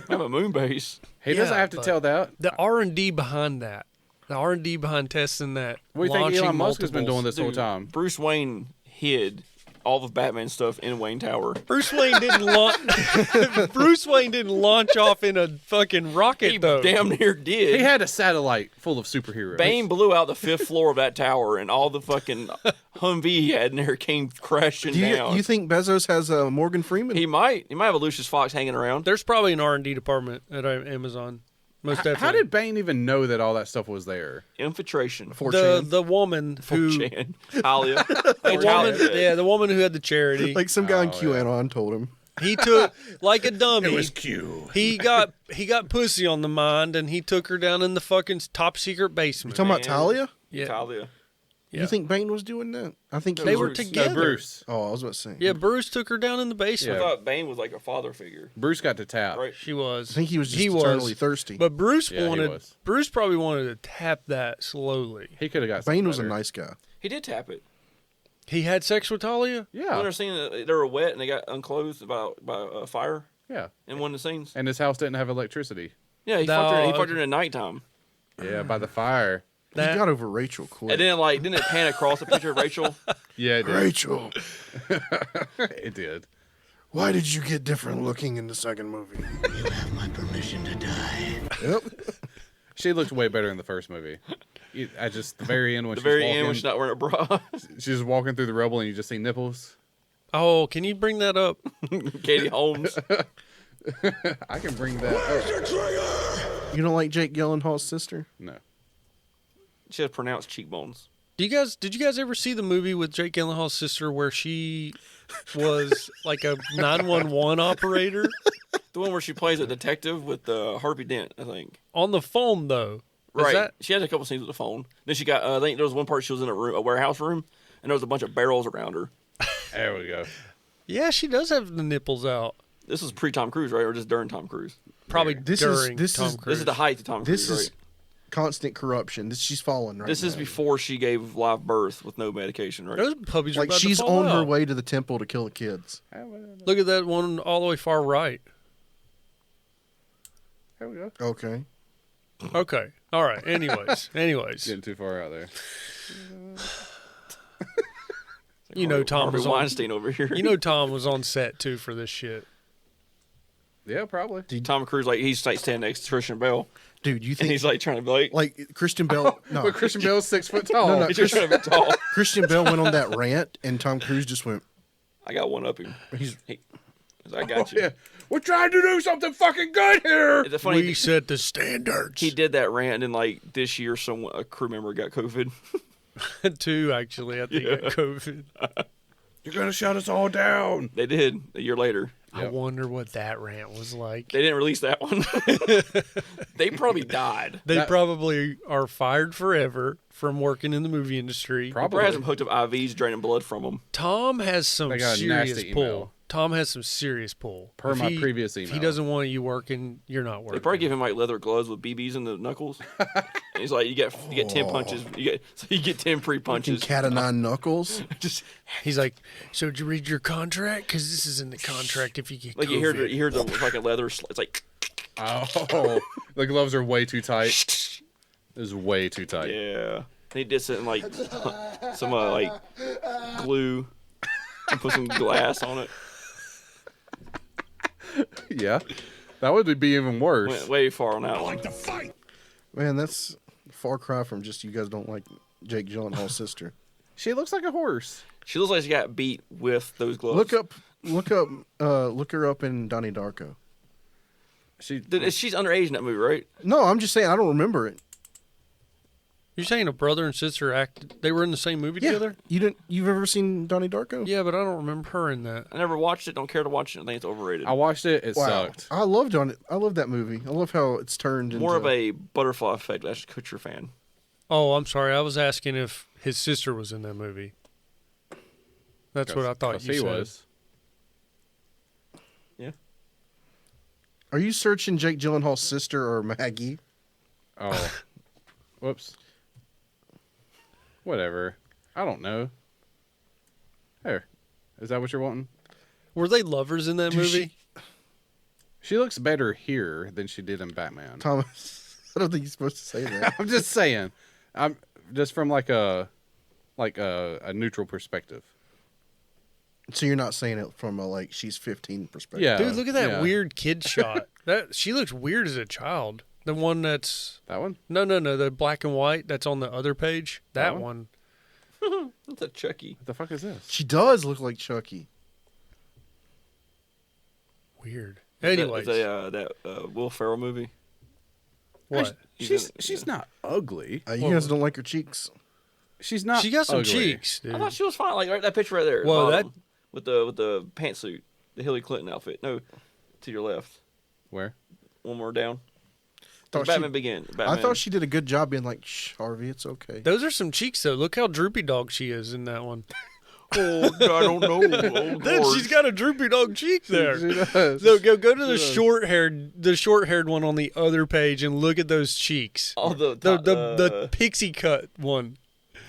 Have a moon base. He doesn't Yeah, have to but- tell that. The R&D behind that. The R&D behind testing that. What do you think launching Elon Musk has been multiples. doing this whole Dude, time? Bruce Wayne hid all of Batman stuff in Wayne Tower. Bruce Wayne didn't launch. Bruce Wayne didn't launch off in a fucking rocket He though. damn near did. He had a satellite full of superheroes. Bane blew out the 5th floor of that tower, and all the fucking Humvee he had in there came crashing Do down. you think Bezos has a Morgan Freeman? He might have a Lucius Fox hanging around. There's probably an R&D department at Amazon. Most definitely. How did Bane even know that all that stuff was there? Infiltration. the 4chan. woman who 4chan. Talia. the woman who had the charity? Like some guy on Oh, QAnon told him. He took like a dummy. Q. He got pussy on the mind, and he took her down in the fucking top secret You basement. talking about Man. Talia? Yeah, Talia. yeah. You think Bane was doing that? I think he they was- were Bruce. together? No, Bruce. Oh, I was about to say. Yeah, Bruce took her down in the basement. I thought Bane was like a father figure. Bruce got to tap. Right. She was. I think he was just eternally thirsty. But Bruce Yeah, he wanted. was. Bruce probably wanted to tap that slowly. He could have got. Bane something was a better. nice guy. He did tap it. He had sex with Talia. When Yeah, they're seeing that they were wet and they got unclothed by a fire yeah. in one of the scenes. And his house didn't have electricity. Yeah, he No, fucked her. He fucked okay. her in the nighttime. Yeah, by the fire. He got over Rachel quick. And then didn't it pan across the picture of Rachel? Yeah, it did. Rachel, It did. why did you get different looking in the second movie? You have my permission to die. Yep. She looked way better in the first movie. At just the very end when The she's very walking, end when she's not wearing a bra. she's just walking through the rubble and you just see nipples. Oh, can you bring that up? Katie Holmes. I can bring that up. You don't like Jake Gyllenhaal's sister? No. She has pronounced cheekbones. Did you guys ever see the movie with Jake Gyllenhaal's sister where she was like a 911 operator The one where she plays a detective with Harvey Dent, I think. on the phone though? Is Right. that- She had a couple scenes with the phone. Then she got. I think there was one part she was in a warehouse room, and there was a bunch of barrels around her. There we go. Yeah, she does have the nipples out. This was pre Tom Cruise, right, or just during Tom Cruise? Probably This during is- Tom this is- Cruise. This is the height of Tom Cruise, This is right? constant corruption. She's falling right This is now. before she gave live birth with no medication, right? Those puppies are Like about she's to fall on her out. way to the temple to kill the kids. Look at that one all the way far right. There we go. Okay. Okay. All right. Anyways. Getting too far out there. You know Tom Harvey was on. Weinstein over here. You know Tom was on set too for this shit. Yeah, probably. Tom Cruise, like he's like standing next to Christian Bale, Dude, you and think he's like trying to be like Christian Bell? No, But Christian Bale's 6 foot tall. No, no. he's just trying to be tall. Christian Bell went on that rant, and Tom Cruise just went. I got one up him. He's I got you. Yeah. We're trying to do something fucking good here. It's funny. We set the standards. He did that rant, and then like this year, a crew member got COVID. Two actually. I think got COVID. You're going to shut us all down. They did a year later. I wonder what that rant was like. They didn't release that one. They probably died. They probably are fired forever from working in the movie industry. Probably. Brad has them hooked up IVs, draining blood from them. Tom has some They got a serious nasty pull. email. Tom has some serious pull. Per If my he- previous If he email. doesn't want you working, you're not working. They probably give him like leather gloves with BBs in the knuckles. And he's like, you get 10 punches. You get 10 free fucking punches. cat of nine knuckles. Just He's like, so did you read your contract? Because this is in the contract if you get like COVID. you hear the fucking leather. It's like Oh, the gloves are way too tight. This is way too tight. yeah. And he did something like some like glue and put some glass on it. Yeah. That would be even worse. Went way far on that one. To fight. Man, that's a far cry from just you guys don't like Jake Gyllenhaal's sister. She looks like a horse. She looks like she got beat with those gloves. Look her up in Donnie Darko. She She's underage in that movie, right? No, I'm just saying I don't remember it. You're saying a brother and sister acted? They were in the same movie together? You've ever seen Donnie Darko? Yeah, but I don't remember her in that. I never watched it. Don't care to watch it. I think it's overrated. I watched it. It Wow. sucked. I love that movie. I love how it's turned More into of a Butterfly Effect Ashton Kutcher fan. Oh, I'm sorry. I was asking if his sister was in that movie. That's what I thought you he said. was. Yeah. Are you searching Jake Gyllenhaal's sister or Maggie? Oh. Whoops. Whatever. I don't know. There. Is that what you're wanting? Were they lovers in that Dude, movie? She looks better here than she did in Batman. Thomas, I don't think you're supposed to say that. I'm just saying. I'm just from like a neutral perspective. So you're not saying it from a like she's 15 perspective. Yeah. Dude, look at that yeah. weird kid shot. That she looks weird as a child. The one that's That one? no, the black and white that's on the other page. That That one. That's a Chucky. What the fuck is this? She does look like Chucky. Weird. Anyways, that Will Ferrell movie. what? She's not ugly. You guys don't like her cheeks? She's not. She got some ugly. cheeks, I dude. thought she was fine. Like that picture right there. at the Well, bottom, with the pantsuit, the Hillary Clinton outfit. No, to your left. Where? One more down. Thought Batman she- Begins. I Batman. thought she did a good job being like, Shh, Harvey, it's okay. Those are some cheeks though. Look how droopy dog she is in that one. Oh, I don't know. Oh, Dude, Lord. she's got a droopy dog cheek there. She does. So go to the short-haired one on the other page and look at those cheeks. Oh, The pixie cut one.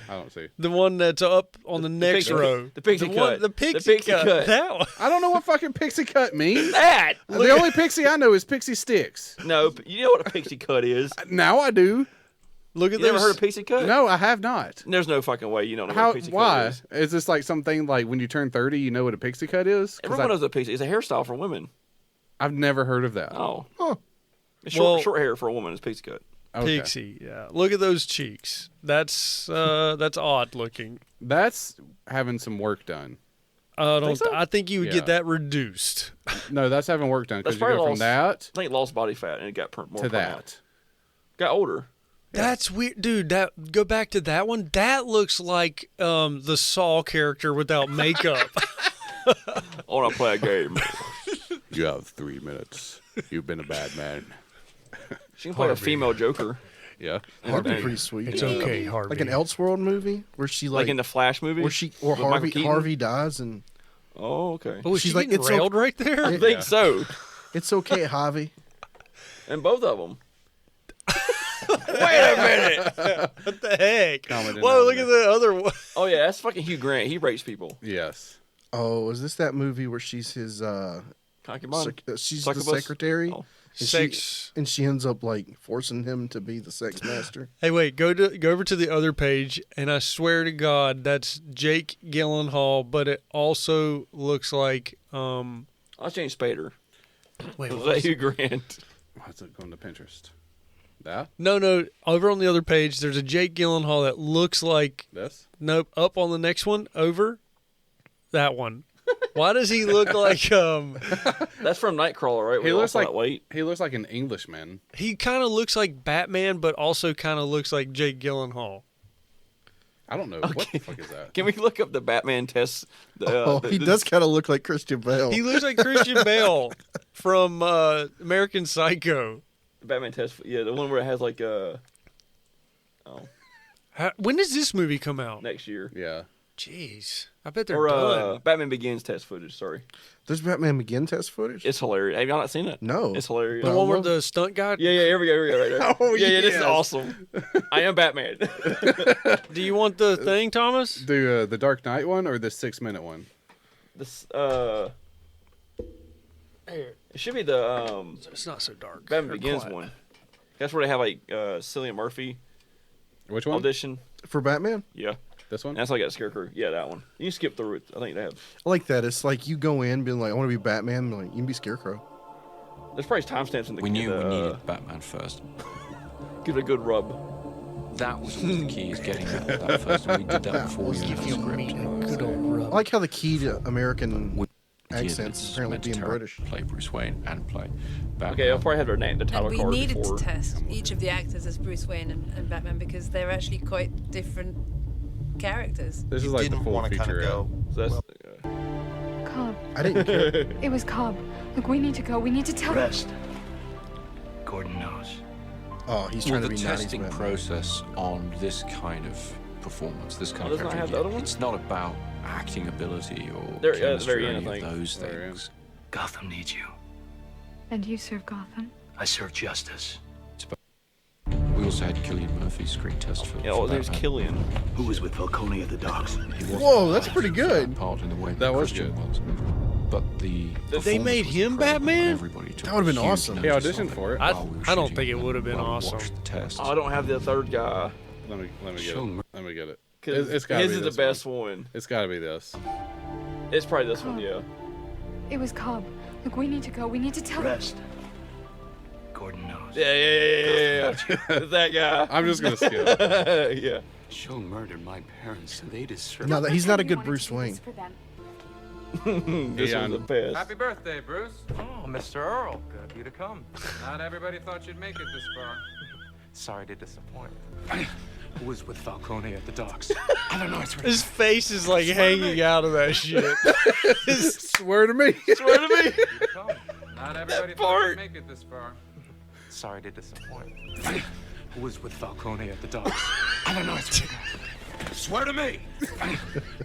I don't see. The one that's up on the next pixie- row. the pixie one- cut. The pixie cut. That one. I don't know what fucking pixie cut means. that. The only pixie I know is pixie sticks. No, you know what a pixie cut is. Now I do. Look at You never those. heard of pixie cut? No, I have not. There's no fucking way you don't know How? what a pixie cut Why? is. Is this like something like when you turn 30, you know what a pixie cut is? 'Cause Everyone knows what a pixie. It's a hairstyle for women. I've never heard of that. Oh. Huh. It's Well- short hair for a woman is pixie cut. Okay. Pixie, yeah. Look at those cheeks. That's odd looking. That's having some work done. I think you would Yeah. get that reduced. No, that's having work done because That's you go probably from that I think lost body fat and it got more to pronounced. that. Got older. That's weird, dude. That go back to that one. That looks like the Saw character without makeup. I want to play a game. You have 3 minutes. You've been a bad man. She can play a female Joker. Yeah. That'd be Okay. pretty sweet. It's okay, Harvey. Like an Elseworld movie where she Like in the Flash movie? where With Michael Keaton? Harvey dies and Oh, okay. Oh, she's she's like, like it's railed right there. I think so. it's okay, Harvey. And both of them. Wait a minute. What the heck? Comment in Whoa, on look that. at the other one. Oh, yeah, that's fucking Hugh Grant. He rapes people. Yes. Oh, is this that movie where she's his Concubine. she's Succubus? the secretary Oh. sex. And she ends up like forcing him to be the sex master. Hey, wait, go over to the other page, and I swear to God, that's Jake Gyllenhaal, but it also looks like I'll change Spader. wait, Was what that was Hugh Grant? What's it going to Pinterest? That? No, over on the other page, there's a Jake Gyllenhaal that looks like This? nope. Up on the next one, over that one. Why does he look like That's from Nightcrawler, right? He looks That like weight. he looks like an Englishman. he kind of looks like Batman, but also kind of looks like Jake Gyllenhaal. I don't know what the fuck is that. Can we look up the Batman test? He does kind of look like Christian Bale. He looks like Christian Bale from American Psycho. The Batman test. Yeah, the one where it has like When does this movie come out? next year. Yeah. Jeez, I bet they're Or done. Batman Begins test footage. Sorry, There's Batman Begin test footage. it's hilarious. Have y'all not seen it? No. It's hilarious. The I one where love- the stunt guy. Yeah, here we go, right there. Oh, yeah, this is yes. awesome. I am Batman. Do you want the thing, Thomas? The Dark Knight one or the 6-minute one? This it should be the It's not so dark. Batman Or Begins quiet. one. That's where they have like Cillian Murphy Which one? audition. For Batman? Yeah, This one? and that's like a Scarecrow. Yeah, that one. You can skip through it. I think they have. I like that. It's like you go in being like, I want to be Batman. Like, you can be Scarecrow. There's probably timestamps in the. We knew the, we needed Batman first. Give it a good rub. That was always the key, is getting that first. And we did that before we read the script. Good old rub. I like how the key to American We- accents is apparently meant to being terror- British. Play Bruce Wayne and play Batman. Okay, I'll probably have their name, the title And we card needed before. to test each of the actors as Bruce Wayne and Batman because they're actually quite different characters. This is like the full feature. So that's Cobb. I didn't care. It was Cobb. Look, we need to go. We need to tell him. Rest. Gordon knows. Oh, he's Well, trying to the be 90s testing Batman. process on this kind of performance, this kind of doesn't it have character, the other one? it's not about acting ability or There- at the chemistry very or end, any I of think. those Very things. Gotham needs you. And you serve Gotham. I serve justice. We also had Cillian Murphy's screen test for yeah. Well, for there's Batman. Killian. Who was with Falcone at the docks? He wasn't Whoa, that's as pretty that good. part in the way That was Christian good. was. But the They made performance was him incredible, Batman? and everybody took That would've been huge awesome. He notice auditioned of for it. I while we were don't shooting think it and would have been while we awesome. watched the test. Oh, I don't have the third guy. Let me get Show it. Let me get it. Cause It's gotta his be is the this best one. It's got to be this. It's probably this one. Yeah. It was Cobb. Look, we need to go. We need to tell him. Rest. Gordon knows. Yeah. It's that guy. I'm just gonna skip. Yeah. Joe murdered my parents, and they deserve. No, he's not a good We wanted Bruce to do Wayne. this for them. This Yeah, one's the best. birthday, Bruce. Oh, Mr. Earl. Good of you to come. Not everybody thought you'd make it this far. Sorry to disappoint. Who was with Falcone at the docks? I don't know. I swear. His face is like hanging out of that shit. Swear to me. Swear to me. You to come. Not everybody thought part. you'd make it this far. Sorry to disappoint. Who was with Falcone at the docks? I don't know. I swear. Swear to me.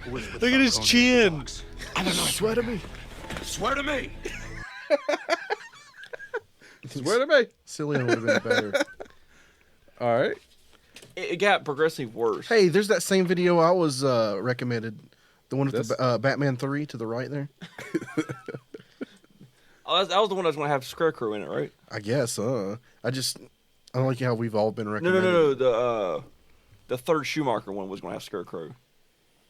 Who was with Look at his Falcone chin. At the docks? I don't know. Swear to me. Swear to me. Swear to me. Cillian would have been better. All right. It got progressively worse. Hey, there's that same video I was recommended. The one with This? the Batman 3 to the right there. Oh, that was the one that was going to have Scarecrow in it, right? I guess. I don't like how we've all been recommended. No. The third Schumacher one was going to have Scarecrow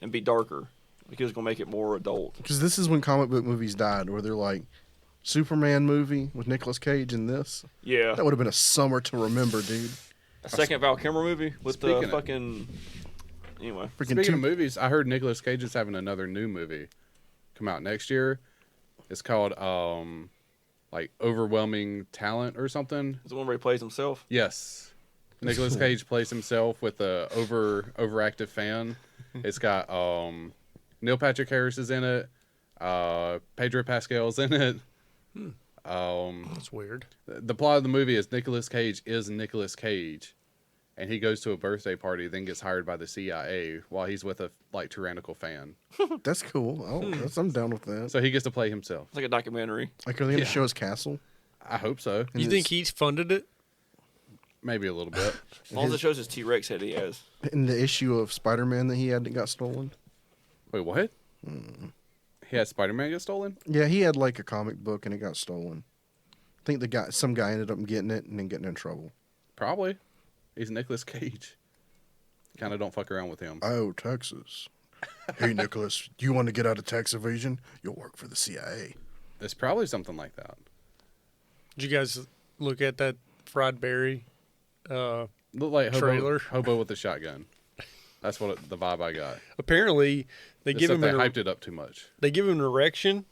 and be darker. Because it's going to make it more adult. Because this is when comic book movies died, where they're like, Superman movie with Nicolas Cage and this. Yeah. That would have been a summer to remember, dude. A second Val Kilmer movie with Speaking the of- fucking. Anyway. Freaking Speaking two. of movies, I heard Nicolas Cage is having another new movie come out next year. It's called like Overwhelming Talent or something. Is the one where he plays himself? Yes. Nicolas Cage plays himself with a overactive fan. It's got Neil Patrick Harris is in it. Pedro Pascal's in it. That's weird. The plot of the movie is Nicolas Cage is Nicolas Cage, and he goes to a birthday party, then gets hired by the CIA while he's with a like tyrannical fan. That's cool. I'm down with that. So he gets to play himself. It's like a documentary. Like, are they going to show his castle? I hope so. And You think he's funded it? Maybe a little bit. As long as it shows his T-Rex head he has. in the issue of Spider-Man that he had that got stolen? Wait, what? He had Spider-Man get stolen? Yeah, he had like a comic book and it got stolen. I think some guy ended up getting it and then getting in trouble. Probably. He's Nicolas Cage. Kind of don't fuck around with him. Oh, Texas. Hey, Nicholas, do you want to get out of tax evasion? You'll work for the CIA. It's probably something like that. Did you guys look at that fried berry Look like trailer? Hobo with a shotgun. That's what the vibe I got. Apparently, they give him hyped it up too much. They give him an erection,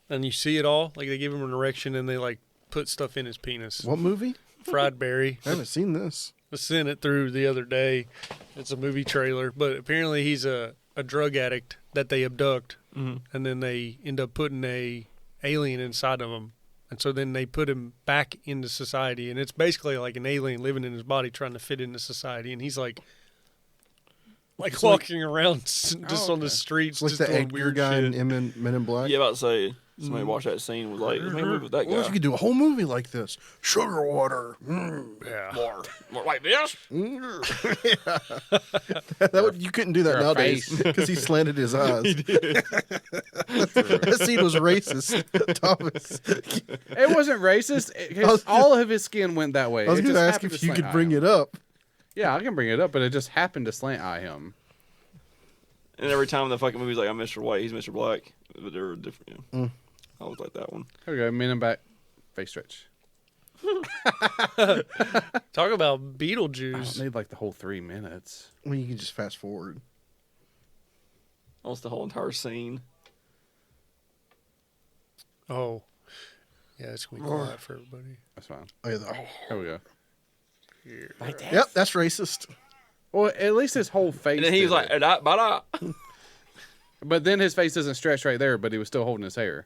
and you see it all. Like they give him an erection, and they like put stuff in his penis. What movie? Fried berry. I haven't seen this. I sent it through the other day. It's a movie trailer, but apparently he's a drug addict that they abduct, and then they end up putting a alien inside of him, and so then they put him back into society, and it's basically like an alien living in his body trying to fit into society, and he's like walking around just on the streets, It's like just the doing Edgar weird guy shit. in Men in Black. Yeah, about to say somebody watched that scene and was like, "Let me move with that What if guy." you could do a whole movie like this? Sugar water. Yeah. More like this. You couldn't do that Or a nowadays face. because he slanted his eyes. That scene was racist, Thomas. It wasn't racist. All of his skin went that way. I was It going just to ask happened if to you slant could eye bring him. it up. Yeah, I can bring it up, but it just happened to slant eye him. And every time the fucking movie's like, "I'm Mr. White," he's Mr. Black, but they're different. Yeah. I always like that one. Here we go. Men in Black face stretch. Talk about I Beetlejuice. don't need like the whole 3 minutes. Well, you can just fast forward. Almost the whole entire scene. Oh, yeah, it's gonna be quiet for everybody. That's fine. Oh, yeah, Here we go. Yep, that's racist. Well, at least his whole face. And then he was did like, it. "Da, ba, da." But then his face doesn't stretch right there, but he was still holding his hair.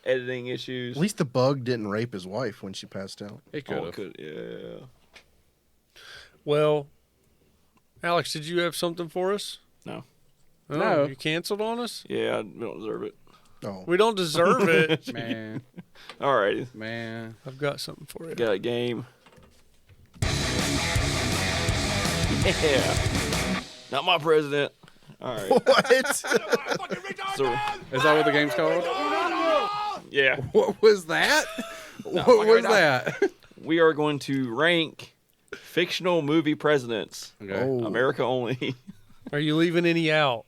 Editing issues. At least the bug didn't rape his wife when she passed out. It could Oh, have. could, yeah. Well, Alex, did you have something for us? No. Oh, No. You canceled on us? Yeah, we don't deserve it. Oh, We don't deserve it. Man, Alrighty. man. I've got something for you. Got a game. Yeah. Not my president. Alright. what? So, Is that what the game's called? yeah. What was that? What was that? We are going to rank fictional movie presidents. Okay. Oh. America only. Are you leaving any out?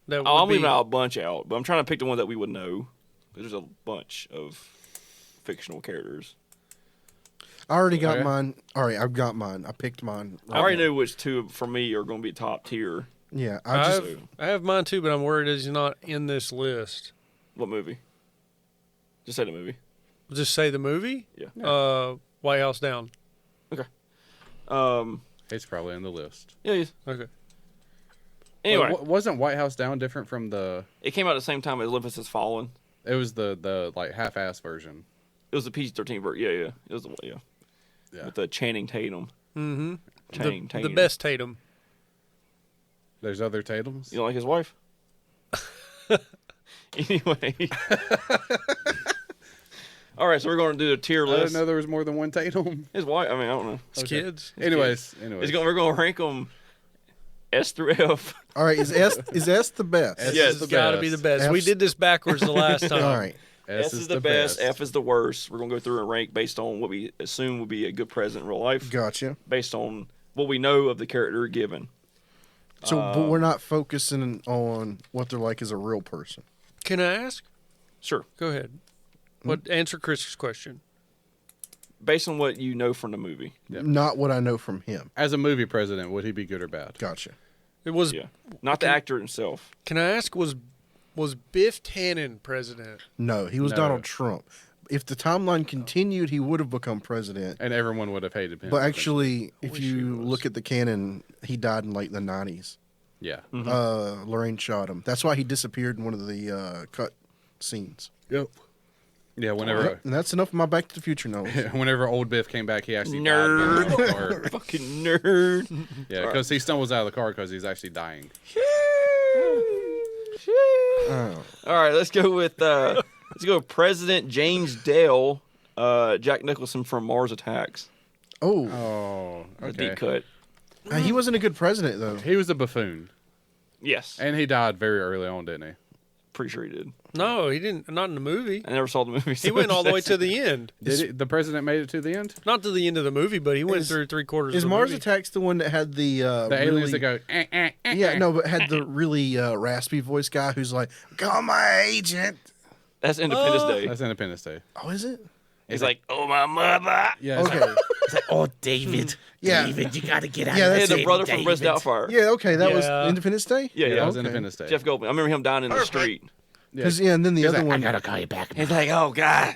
That I'm would be- leaving out a bunch out, but I'm trying to pick the one that we would know. There's a bunch of fictional characters. I already got Okay. mine. All right, I've got mine. I picked mine. I already knew which two for me are going to be top tier. Yeah, I have mine too, but I'm worried he's not in this list. What movie? Just say the movie. Just say the movie. Yeah. White House Down. Okay. It's probably in the list. Yeah. Yes. Okay. Anyway, Well, wasn't White House Down different from the? it came out at the same time as Olympus Has Fallen. It was the like half-ass version. It was the PG-13 version. Yeah. It was yeah. With the Channing Tatum. Mm-hmm. Channing The Tatum. best Tatum. There's other Tatums. You don't like his wife? Anyway. All right, so we're going to do a tier I list. didn't know there was more than one Tatum. His wife. I mean, I don't know. It's kids. Anyways. We're going to rank them S through F. All right, is S the best? S Yes. is the It's got to best. be the best. We F's- did this backwards the last time. All right. S is the best. F is the worst. We're going to go through and rank based on what we assume would be a good president in real life, Gotcha. based on what we know of the character given. So, but we're not focusing on what they're like as a real person. Can I ask? Sure. Go ahead. What answer Chris's question? Based on what you know from the movie. Yep. Not what I know from him. As a movie president, would he be good or bad? Gotcha. It was. Yeah. Not the actor himself. Can I ask? Was Biff Tannen president? No, he was No. Donald Trump. If the timeline continued, he would have become president. And everyone would have hated him. But actually, if wish he you was. look at the canon, he died in like the 90s. yeah. Lorraine shot him. That's why he disappeared in one of the cut scenes. Yep. Yeah. Whenever And that's enough of my Back to the Future notes. whenever old Biff came back, he actually Nerd. died in the car. Fucking nerd. Yeah, because he stumbles out of the car because he's actually dying. Oh. All right, let's go with President James Dale, Jack Nicholson from Mars Attacks. Oh, Oh, The okay. deep cut. he wasn't a good president though. He was a buffoon, Yes. and he died very early on, didn't he? Pretty sure he did. No, he didn't. Not in the movie. I never saw the movie. He went all the way to the end. The president made it to the end? Not to the end of the movie, but he went through 3/4 of Is the Mars movie. Attacks the one that had the aliens that go, Yeah, no, but had the really raspy voice guy who's like, "Call my agent." That's Independence Day. That's Independence Day. Oh, is it? He's like, "Oh my mother." Yeah. Okay. It's like, oh, David. Yeah. David, you gotta get out Yeah, of that's Hey, here. the brother from David. West Doubtfire. Yeah, okay, that was Yeah. Independence Day. Yeah, Yeah, yeah. it was okay. Independence Day. Jeff Goldblum. I remember him dying in the street. Because and then the other I one, gotta call you back. He's like, oh, God.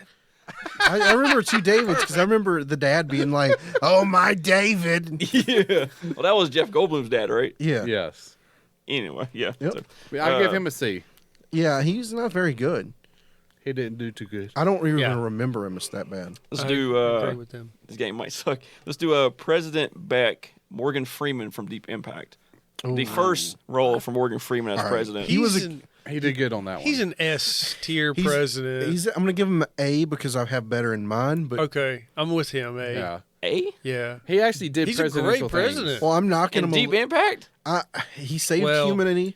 I remember two Davids because I remember the dad being like, "Oh my David." Yeah. Well, that was Jeff Goldblum's dad, right? Yeah, Yes. Anyway, yeah. Yep. So, I'll give him a C. yeah, he's not very good. He didn't do too good. I don't even Yeah. remember him as that bad. let's I do. agree with them. This game might suck. Let's do President Beck, Morgan Freeman from Deep Impact. The first role for Morgan Freeman as All right. president. He was He did good on that one. He's an S tier He's- president. I'm gonna give him an A because I have better in mind. But Okay, I'm with him. Yeah. A? Yeah. He actually did He's a presidential great things. president. well, I'm knocking In him. Deep a, Impact? he saved Well, humanity,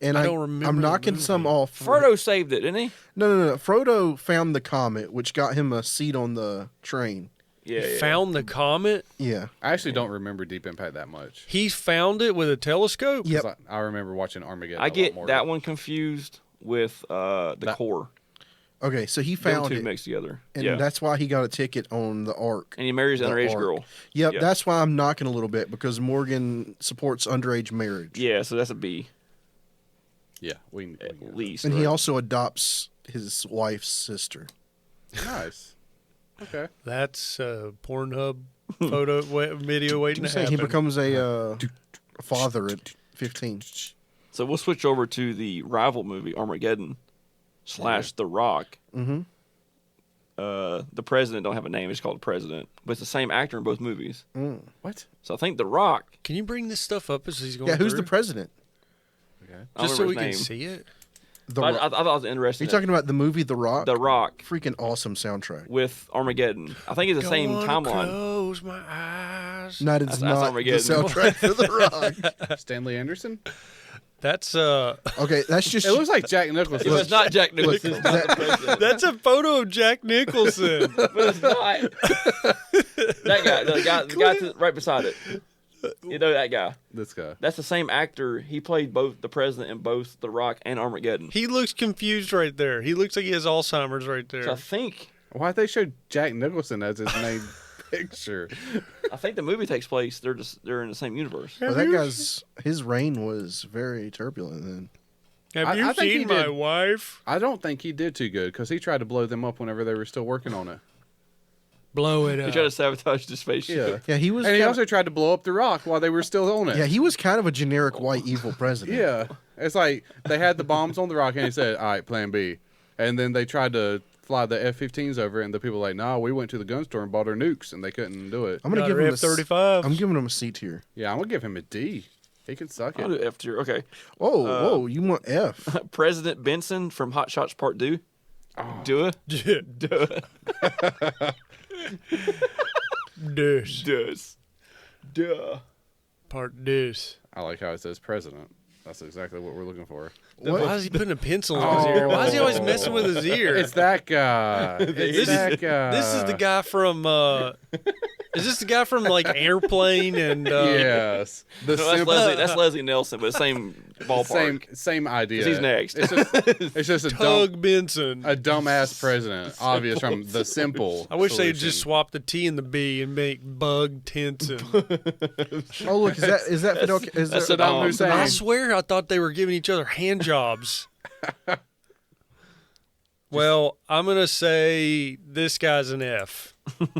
and I don't remember I'm the knocking movie. some off. Frodo saved it, didn't he? No. Frodo found the comet, which got him a seat on the train. Yeah. Found the comet. Yeah. I actually don't remember Deep Impact that much. He found it with a telescope. Yep. 'Cause I remember watching Armageddon. I a get lot more. that one confused with the core. Okay, so he Them found two it, mixed together. and yeah. that's why he got a ticket on the Ark. And he marries an the underage Ark. girl. Yep, Yeah. that's why I'm knocking a little bit because Morgan supports underage marriage, Yeah, so that's a B Yeah, we can at least. and he right? also adopts his wife's sister. Nice. Okay. That's Pornhub photo video waiting to I'm saying happen. he becomes a father at 15. So we'll switch over to the rival movie Armageddon / The Rock. Mm-hmm. The president don't have a name; it's called the president, but it's the same actor in both movies. What? So I think The Rock. Can you bring this stuff up as he's going? Yeah, who's the through? president? Okay. I don't Just so remember we can his name. see it. The I Rock. thought it was Are interesting. you talking about the movie The Rock? The Rock Freaking awesome soundtrack. with Armageddon. I think it's the same Gonna timeline. Close my eyes. No, it's That's not the Armageddon. soundtrack for The Rock. Stanley Anderson? That's Okay, that's just It looks like Jack Nicholson. It's not Jack Nicholson. It's not the president. that's a photo of Jack Nicholson. But it's not. That guy, the guy right beside it. You know that guy. This guy. That's the same actor. He played both the president in both The Rock and Armageddon. He looks confused right there. He looks like he has Alzheimer's right So I there. think Why'd they show Jack Nicholson as his main picture? the movie takes place. They're in the same universe. well, that guy's his reign was very turbulent then. Have you I think he seen my did. wife? I don't think he did too good because he tried to blow them up whenever they were still working on it. Blow it He up. tried to sabotage the spaceship. Yeah. Yeah, he was. And he kinda- also tried to blow up the rock while they were still on it. yeah, he was kind of a generic white evil president. Yeah. It's like they had the bombs on the rock and he said, all right, plan B. And then they tried to fly the F-15s over and the people were like, nah, we went to the gun store and bought our nukes and they couldn't do it. I'm gonna Got give her him F-35s. I'm giving him a C tier. Yeah, I'm going to give him a D. He can suck I'll it. do F tier. Okay. Whoa, you want F? President Benson from Hot Shots Part 2. Oh. Do it. Deuce. Does. Duh. Part deuce. I like how it says president. That's exactly what we're looking for. Why is he putting a pencil in his ear? Why is he always messing with his ear? It's that guy. It's that guy. This is the guy from. Is this the guy from like Airplane and? Yes. The No, that's simple, Leslie. That's Leslie Nelson, but same ballpark. same idea. He's next. It's just a Tug Benson. dumbass president, obvious from The Simple. I wish they'd solution. just swap the T and the B and make Bug Tenson. Oh look, is that Fidel? Is that's that, Saddam Hussein. I swear I thought they were giving each other hand jobs. Well, I'm gonna say this guy's an F.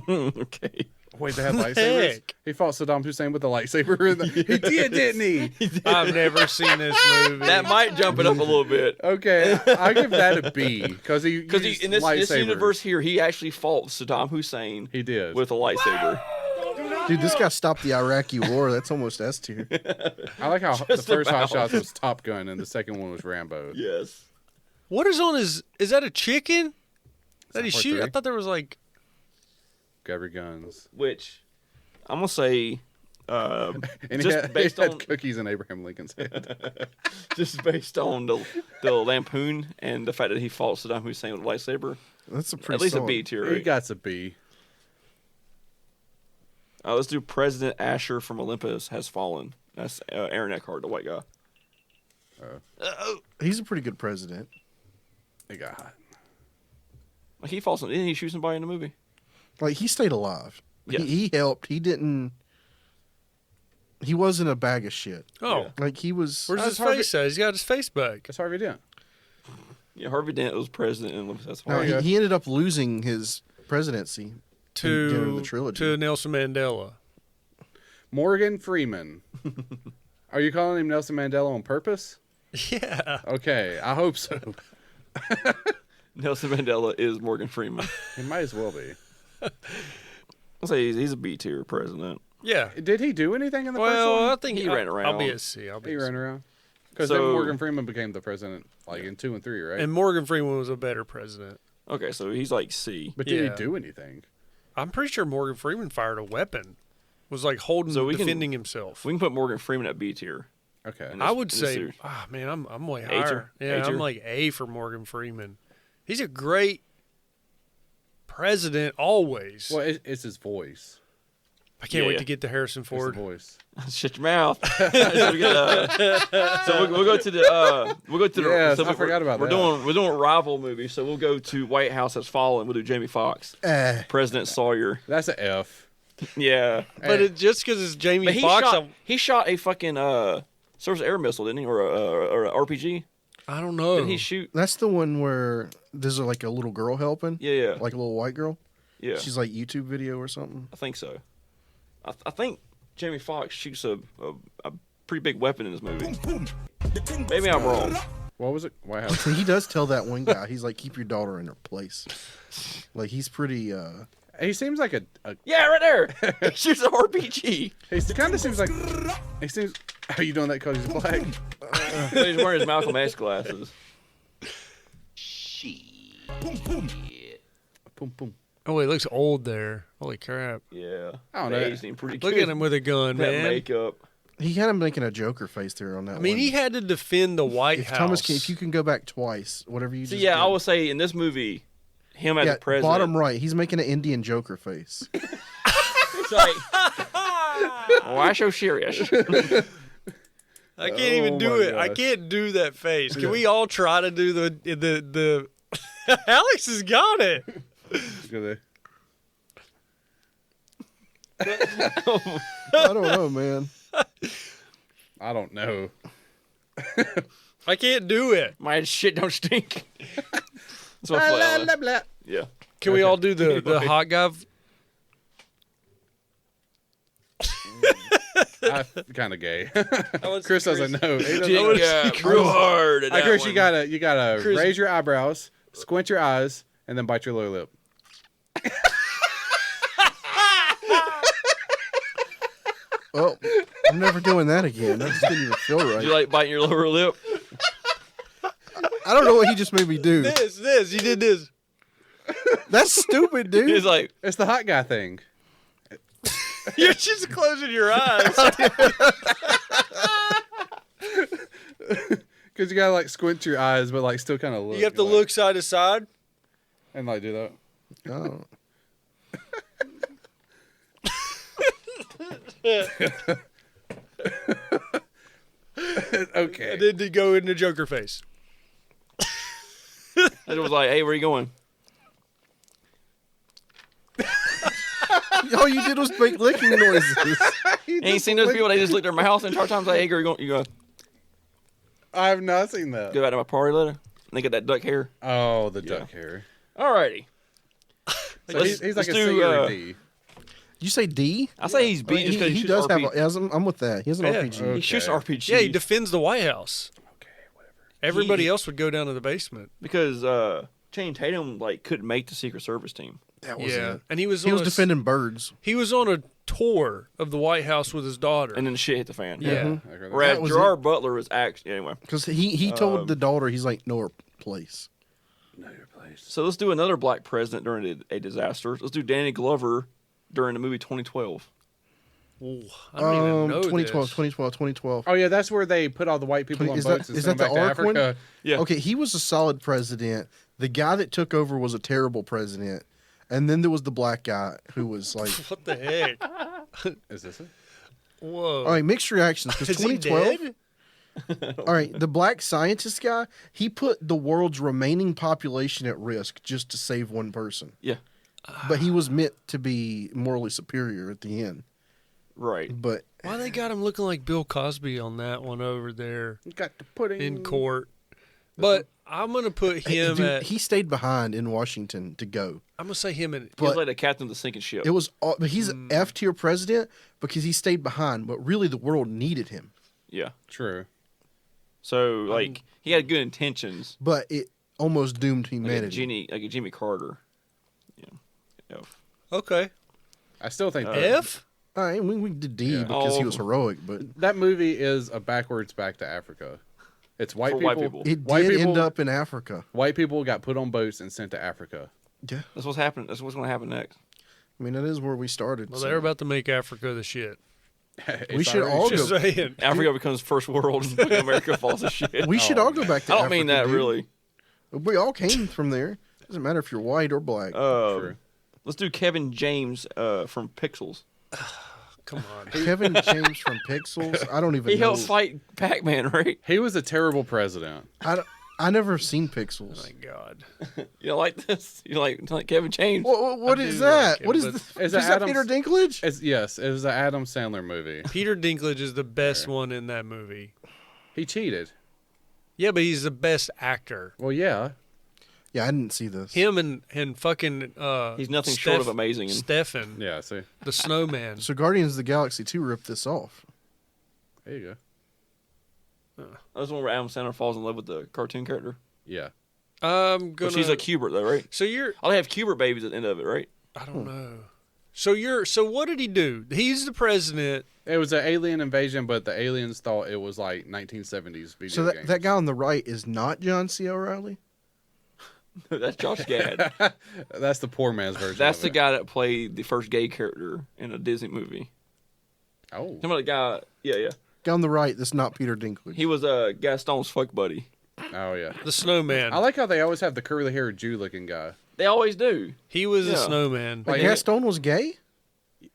Okay. Wait, they had lightsabers? Heck? He fought Saddam Hussein with a lightsaber. He did, didn't he? I've never seen this movie. That might jump it up a little bit. Okay, I give that a B because he Because used in this lightsabers. universe here, he actually fought Saddam Hussein He did. with a lightsaber. dude, this guy stopped the Iraqi war. That's almost S tier. I like how the Just first Hot about. Shots was Top Gun and the second one was Rambo. Yes. What is on his? Is that a chicken? That he part shoot? I three? thought there was like. Grab your guns. Which I'm gonna say And just based he had on cookies in Abraham Lincoln's head. just based on the lampoon and the fact that he fought Saddam Hussein with a lightsaber. That's a pretty At least solid. a B tier. He Right? got a B. Let's do President Asher from Olympus has fallen. That's Aaron Eckhart, the white guy. He's a pretty good president. He got hot. Like he fought something. Didn't he shoot somebody in the movie? Like he stayed alive. Yeah. He helped. He didn't. He wasn't a bag of shit. Oh, Yeah. Like he was. where's his Harvey- face at? He's got his face back. That's Harvey Dent. Yeah, Harvey Dent was president in Olympus. That's No, why. he ended up losing his presidency in the To trilogy. to Nelson Mandela. Morgan Freeman. Are you calling him Nelson Mandela on purpose? Yeah. Okay, I hope so. Nelson Mandela is Morgan Freeman. He might as well be. I'll say he's a B tier president. Yeah. Did he do anything in the first Well, I one? think He ran around. I'll be a C. I'll be He a C. ran around. Because So- then Morgan Freeman became the president, like in 2 and 3, right? And Morgan Freeman was a better president. Okay, so he's like C. But did Yeah. he do anything? I'm pretty sure Morgan Freeman fired a weapon. Was like holding, So we can- defending himself. We can put Morgan Freeman at B tier. Okay. in I this- would in this say, series. man, I'm way A higher. tier? Yeah, A tier? I'm like A for Morgan Freeman. He's a great president always. Well, it's his voice. I can't Yeah, wait yeah. to get to Harrison It's the Ford. voice. Shut your mouth. So we'll go to the Yes, so I forgot about we're that. We're doing rival movies, so we'll go to White House Has Fallen. We'll do Jamie Foxx, President Sawyer. That's an F. Yeah, But just because it's Jamie but he Foxx, shot a fucking surface air missile, didn't he, or a RPG? I don't know. Did he shoot? That's the one where there's like a little girl helping. Yeah, yeah, Like a little white girl. yeah. She's like YouTube video or something. I think so. I think Jamie Foxx shoots a pretty big weapon in this movie. Maybe I'm wrong. What was it? White House. He does tell that one guy. He's like, keep your daughter in her place. Like he's pretty. He seems like a Yeah, right there. He shoots an RPG. he kind of seems like he seems. Are you doing that because he's black? He's wearing his Malcolm X glasses. Boom boom. Oh, he looks old there. Holy crap! Yeah, I don't know. They aged him pretty Look good. at him with a gun, That man. makeup. He had him making a Joker face there on that. I mean, one. he had to defend the White If House. Thomas, if you can go back twice, whatever you So just yeah, did. I would say in this movie, him as Yeah, a president. bottom right, he's making an Indian Joker face. It's like, why so serious? I can't even Oh do my it. I gosh. can't do that face. Can we all try to do the Alex has got it. Gonna- I don't know, man. I don't know. I can't do it. My shit don't stink. That's what I feel like. Yeah. Can we all do the hot guy? I'm kind of gay. was Chris doesn't know. He doesn't Dig know. real hard. At Hey, that Chris, one. you gotta Chris- raise your eyebrows, squint your eyes, and then bite your lower lip. Oh, I'm never doing that again. That just didn't even feel Did right. you like biting your lower lip? I don't know what he just made me do. This. You did this. That's stupid, dude. He's like, It's the hot guy thing. You're just closing your eyes. Because you gotta like squint your eyes, but like still kind of look. You have to like, look side to side. and like do that. Oh. Okay. And then to go into Joker face. it was like, hey, where you going? All you did was make licking noises. Ain't seen those people. They just lick their mouth and entire times like, hey, girl, you going? I have not seen that. Go out to my party later. And they got that duck hair. Oh, the duck hair. Alrighty. So he's like let's a do, C or a D. You say D? I say he's B I mean, just because he he does have. RPG. I'm with that. He has an Yeah. RPG. He shoots Okay. RPG. Yeah, he defends the White House. Okay, whatever. Everybody else would go down to the basement. because Channing Tatum like couldn't make the Secret Service team. That was Yeah, it. and he was He on was defending birds. He was on a tour of the White House with his daughter. And then the shit hit the fan. yeah. Okay, Whereas That was Gerard Butler was actually anyway. Because he told the daughter, he's like, know her place. know your place. So let's do another black president during a disaster. Let's do Danny Glover during the movie 2012. Ooh, I don't even know 2012, this. 2012. Oh yeah, that's where they put all the white people on boats and is sent that them the back arc to Africa. one? Yeah. Okay, he was a solid president. The guy that took over was a terrible president. And then there was the black guy who was like... What the heck? Is this it? Whoa. All right, mixed reactions. Because Is he 2012... dead? All right, the black scientist guy, he put the world's remaining population at risk just to save one person. Yeah. But he was meant to be morally superior at the end. Right. But Why they got him looking like Bill Cosby on that one over there Got the pudding in court? But I'm gonna put him dude, at. he stayed behind in Washington to go. I'm gonna say him at. He was But like the captain of the sinking ship. it was but he's an F tier president because he stayed behind, but really the world needed him. Yeah. True. So like he had good intentions. But it almost doomed Like a humanity. Jimmy Carter. Yeah. F. Okay. I still think F. All right, we did D Yeah. because he was heroic, but that movie is a backwards back to Africa. It's white For people. white people. it White did people- end up in Africa. White people got put on boats and sent to Africa. Yeah, That's what's happening. That's what's going to happen next. I mean that is where we started. Well, so. they're about to make Africa the shit. We should all Just go. saying. Africa becomes first world. And America falls to shit. We should all go back to I don't Africa. mean that dude. really. We all came from there. Doesn't matter if you're white or black. True. Let's do Kevin James from Pixels. Come on. Kevin James from Pixels. I don't even He know. helped fight Pac-Man, right? He was a terrible president. I never seen Pixels. My God. You don't like this? You don't like Kevin James? What I is do that? like him, What is but- this? Is Is it that Adam's- Peter Dinklage? Yes, it was an Adam Sandler movie. Peter Dinklage is the best one in that movie. He cheated. Yeah, but he's the best actor. Well, yeah. Yeah, I didn't see this. Him and fucking. He's nothing short of amazing. Stefan, Yeah, see. the snowman. So Guardians of the Galaxy 2 ripped this off. There you go. That's the one where Adam Sandler falls in love with the cartoon character. Yeah. I'm gonna. But she's like Hubert, though, right? So you're. Oh, they have Hubert babies at the end of it, right? I don't know. So what did he do? He's the president. It was an alien invasion, but the aliens thought it was like 1970s video So games. that guy on the right is not John C. O'Reilly? That's Josh Gad. That's the poor man's version. That's of the it. guy that played the first gay character in a Disney movie. Oh. Some of the guy, yeah. Guy on the right, that's not Peter Dinklage. He was Gaston's fuck buddy. Oh yeah. The snowman. I like how they always have the curly-haired Jew-looking guy They always do. He was the Yeah. snowman. But Like- Gaston was gay?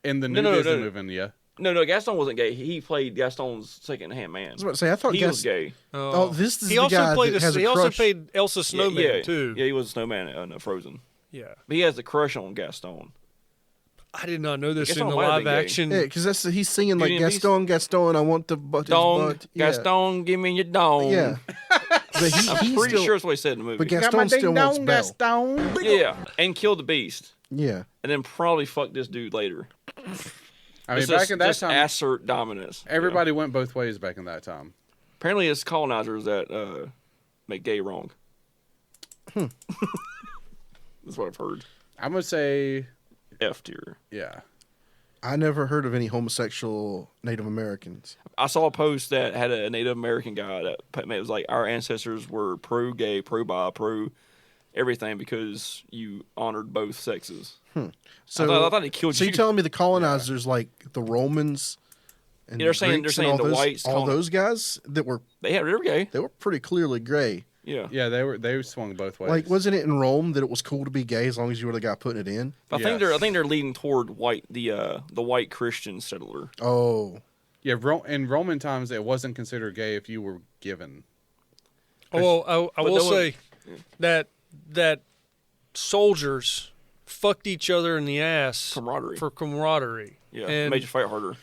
in the new No, Disney no. movie. Yeah. No, Gaston wasn't gay. He played Gaston's second-hand man. I was about to say, I thought He was gay. Oh, this is he the also guy played that has he a also crush. played Elsa Snowman yeah, too. Yeah, he was a snowman in Frozen. Yeah. But he has a crush on Gaston. I did not know this Gaston in the might have live been gay. action. Yeah, because he's singing like Beauty and the Gaston, Gaston, I want the butt. his Dong, butt. Yeah. Gaston, give me your dong. Yeah. But I'm he's pretty still, sure that's what he said in the movie. But Gaston still wants Belle. Yeah, and killed the beast. Yeah. And then probably fucked this dude later. I mean, It's back just- in that just time, assert dominance. everybody went both ways back in that time. Apparently, it's colonizers that make gay wrong. That's what I've heard. I'm gonna say F tier. yeah. I never heard of any homosexual Native Americans. I saw a post that had a Native American guy that it was like our ancestors were pro gay, pro bi, pro everything because you honored both sexes. So I thought he killed So you. you're telling me the colonizers, like the Romans, and Yeah, they're saying- Greeks they're and saying all the those, whites all those guys that were they were gay. They were pretty clearly gay. Yeah. Yeah, they swung both ways. Like, wasn't it in Rome that it was cool to be gay as long as you were the guy putting it in? I think they're leading toward the white Christian settler. Oh. Yeah, in Roman times, it wasn't considered gay if you were given. Well, I will say that soldiers fucked each other in the ass for camaraderie. Yeah, and made you fight harder.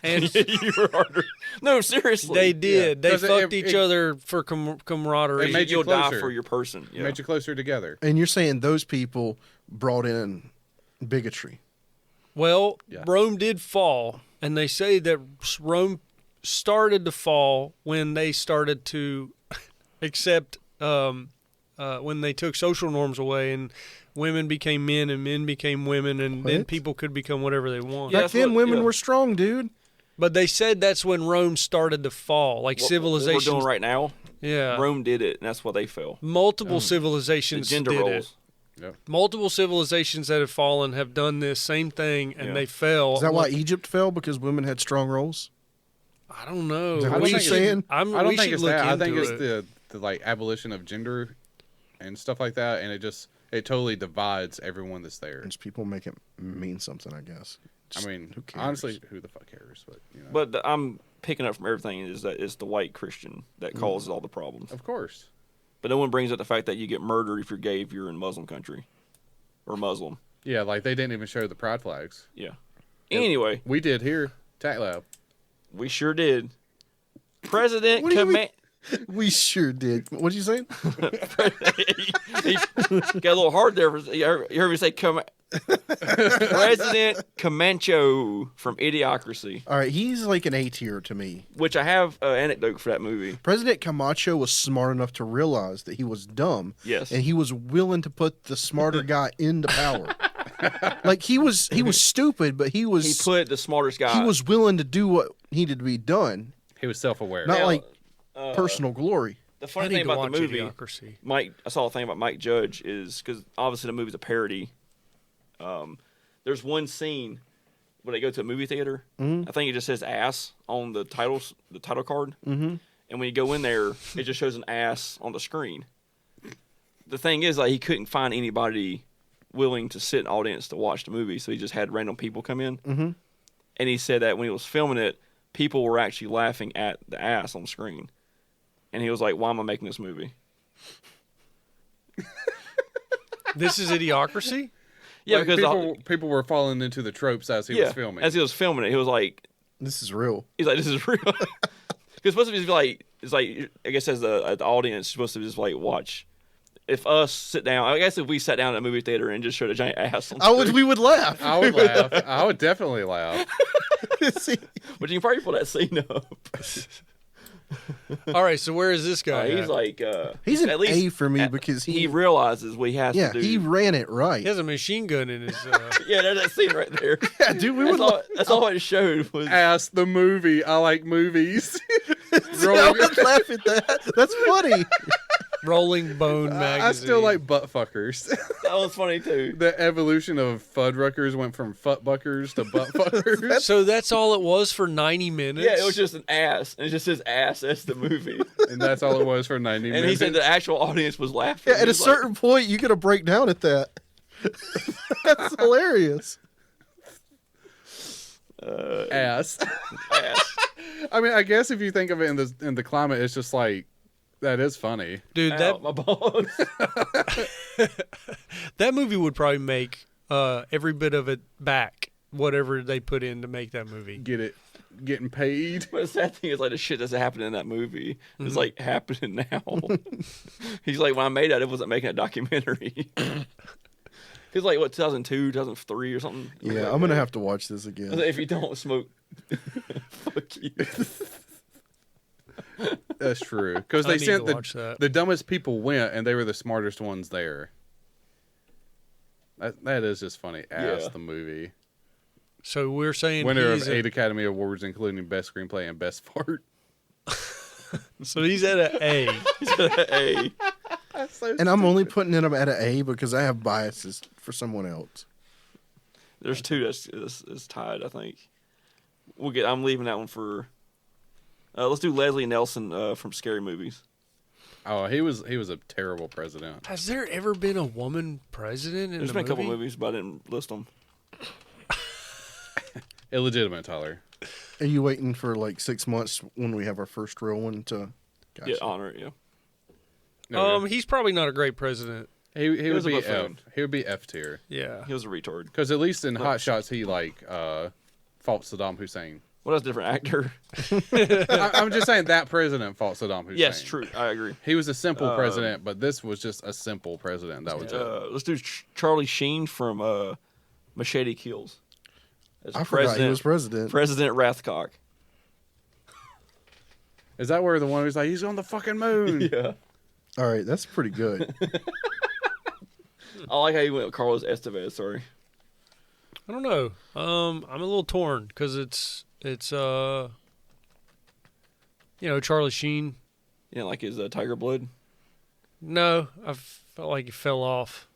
And you were harder. No, seriously. They did. Yeah. They 'Cause fucked each other for camaraderie. It made you You'll die closer. for your person. It made you closer together. And you're saying those people brought in bigotry. Well, Rome did fall, and they say that Rome started to fall when they started to accept, when they took social norms away, and women became men and men became women, and then What? people could become whatever they want. Back then, women were strong, dude. But they said that's when Rome started to fall, like civilization. What we're doing right now. Yeah. Rome did it, and that's why they fell. Multiple civilizations The gender did roles. Yep. Multiple civilizations that have fallen have done this same thing, and they fell. Is that why Egypt fell? Because women had strong roles? I don't know. Is that what you're saying? I don't think it's that. I think it's it. the like abolition of gender and stuff like that, and it totally divides everyone that's there. Just people make it mean something, I guess. I mean, honestly, who the fuck cares? But you know. But I'm picking up from everything is that it's the white Christian that causes all the problems. Of course. But no one brings up the fact that you get murdered if you're gay if you're in Muslim country or Muslim. Yeah, like they didn't even show the pride flags. Yeah. Anyway, we did here, TACT Lab. We sure did. President What do you command. We sure did. What you saying? He got a little hard there. You heard me say President Camacho from Idiocracy. All right, he's like an A tier to me. Which I have an anecdote for that movie. President Camacho was smart enough to realize that he was dumb. Yes. And he was willing to put the smarter guy into power. Like he was stupid, but he put the smartest guy. He was willing to do what needed to be done. He was self-aware. Not like personal glory. The funny thing about the movie, I saw a thing about Mike Judge is because obviously the movie's a parody. There's one scene when they go to a movie theater. I think it just says "ass" on the title card, and when you go in there, it just shows an ass on the screen. The thing is, like, he couldn't find anybody willing to sit in audience to watch the movie, so he just had random people come in. And he said that when he was filming it, people were actually laughing at the ass on the screen, and he was like, "Why am I making this movie?" This is Idiocracy? Yeah, like because people were falling into the tropes as he was filming. As he was filming it, he was like, "This is real." He's like, "This is real." Because supposed to be like, it's like, I guess as the audience, supposed to just like watch. If us sit down, I guess if we sat down at a movie theater and just showed a giant ass on screen, we would laugh. I would laugh. I would definitely laugh. But you can probably pull that scene up. All right, so where is this guy? He's like, he's an at least A for me because he realizes what he has to do. Yeah, he ran it right. He has a machine gun in his. Yeah, there's that scene right there. Yeah, dude, that's all it showed was ass the movie. I like movies. I would laugh at that. That's funny. Rolling Bone magazine. I still like butt fuckers. That was funny too. The evolution of Fuddruckers went from futtbuckers to butt fuckers. So that's all it was for 90 minutes? Yeah, it was just an ass. And it just says ass. That's the movie. And that's all it was for 90 minutes. And he said the actual audience was laughing. Yeah, at a certain point, you get to break down at that. That's hilarious. Ass. I mean, I guess if you think of it in the climate, it's just like, that is funny. Dude, my balls. That movie would probably make every bit of it back, whatever they put in to make that movie. Getting paid. But the sad thing is, like, the shit that's happening in that movie is like happening now. He's like, when I made that, it wasn't making a documentary. It's like, what, 2002, 2003 or something? Yeah, like I'm going to have to watch this again. If you don't smoke, fuck you. That's true. Because they sent the dumbest people went, and they were the smartest ones there. That is just funny. Ass the movie. So we're saying winner of 8 Academy Awards, including Best Screenplay and Best Fart. So he's at an A. He's at an A. And I'm only putting him at an A because I have biases for someone else. There's two that's tied, I think. I'm leaving that one for. Let's do Leslie Nelson from Scary Movies. Oh, he was a terrible president. Has there ever been a woman president in There's the been movie? a couple movies, but I didn't list them. Illegitimate, Tyler. Are you waiting for like 6 months when we have our first real one to? Gotcha. Yeah, honor it. Yeah. No, he's probably not a great president. He would be F. He would be F tier. Yeah, he was a retard. Because at least in Hot Shots, he fought Saddam Hussein. Well, that's a different actor. I'm just saying that president fought Saddam Hussein. Yes, true. I agree. He was a simple president, but this was just a simple president. That was it. Let's do Charlie Sheen from Machete Kills. I forgot he was president. President Rathcock. Is that where the one who's like, he's on the fucking moon? Yeah. All right, that's pretty good. I like how you went with Carlos Estevez. Sorry. I don't know. I'm a little torn because it's Charlie Sheen. Yeah, like his Tiger Blood. No, I felt like he fell off.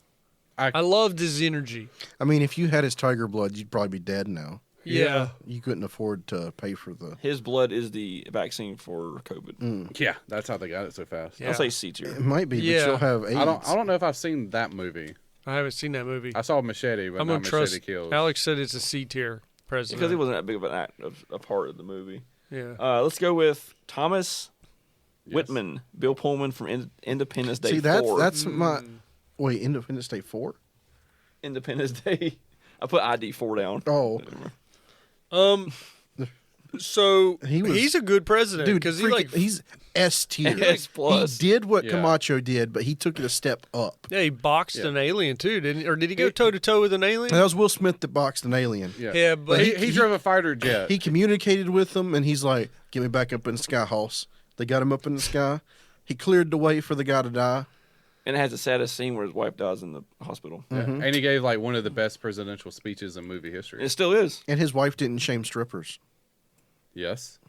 I loved his energy. I mean, if you had his tiger blood, you'd probably be dead now. Yeah. You couldn't afford to pay for the... His blood is the vaccine for COVID. Yeah, that's how they got it so fast. I'll say C tier. It might be, Yeah. but you'll have AIDS. I don't know if I've seen that movie. I haven't seen that movie. I saw Machete, but I'm not gonna trust. Machete Kills. Alex said it's a C tier president Because he wasn't that big of an act of a part of the movie. Yeah. Let's go with Thomas Whitman, Bill Pullman from Independence Day. See, 4. that's my... Wait, Independence Day 4? Independence Day. I put ID 4 down. Oh. So he's a good president, Dude, because he's S tier. S plus. He did what Yeah. Camacho did, but he took it a step up. he boxed an alien too, didn't he? Or did he go toe to toe with an alien? That was Will Smith that boxed an alien. Yeah, but he drove a fighter jet. He communicated with them, and he's like, "Get me back up in the sky, hoss." They got him up in the sky. He cleared the way for the guy to die. And it has the saddest scene where his wife dies in the hospital. Yeah. And he gave like one of the best presidential speeches in movie history. It still is. And his wife didn't shame strippers. Yes.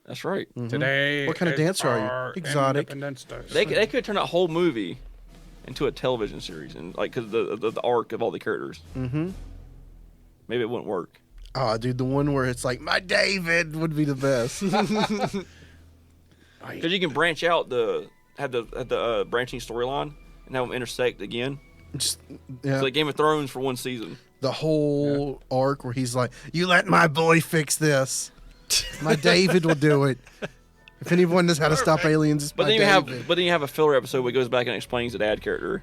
That's right. Today. What kind of is dancer are our you? Exotic. Independence Day. They could turn that whole movie into a television series, and like because the arc of all the characters. Mm-hmm. Maybe it wouldn't work. Oh, dude, the one where it's like, my David would be the best. Because you can branch out have the branching storyline and have them intersect again. Just, It's like Game of Thrones for one season. The whole arc where he's like, "You let my boy fix this. My David will do it. If anyone knows how to stop aliens, it's But my then David." you have a filler episode where it goes back and explains the dad character,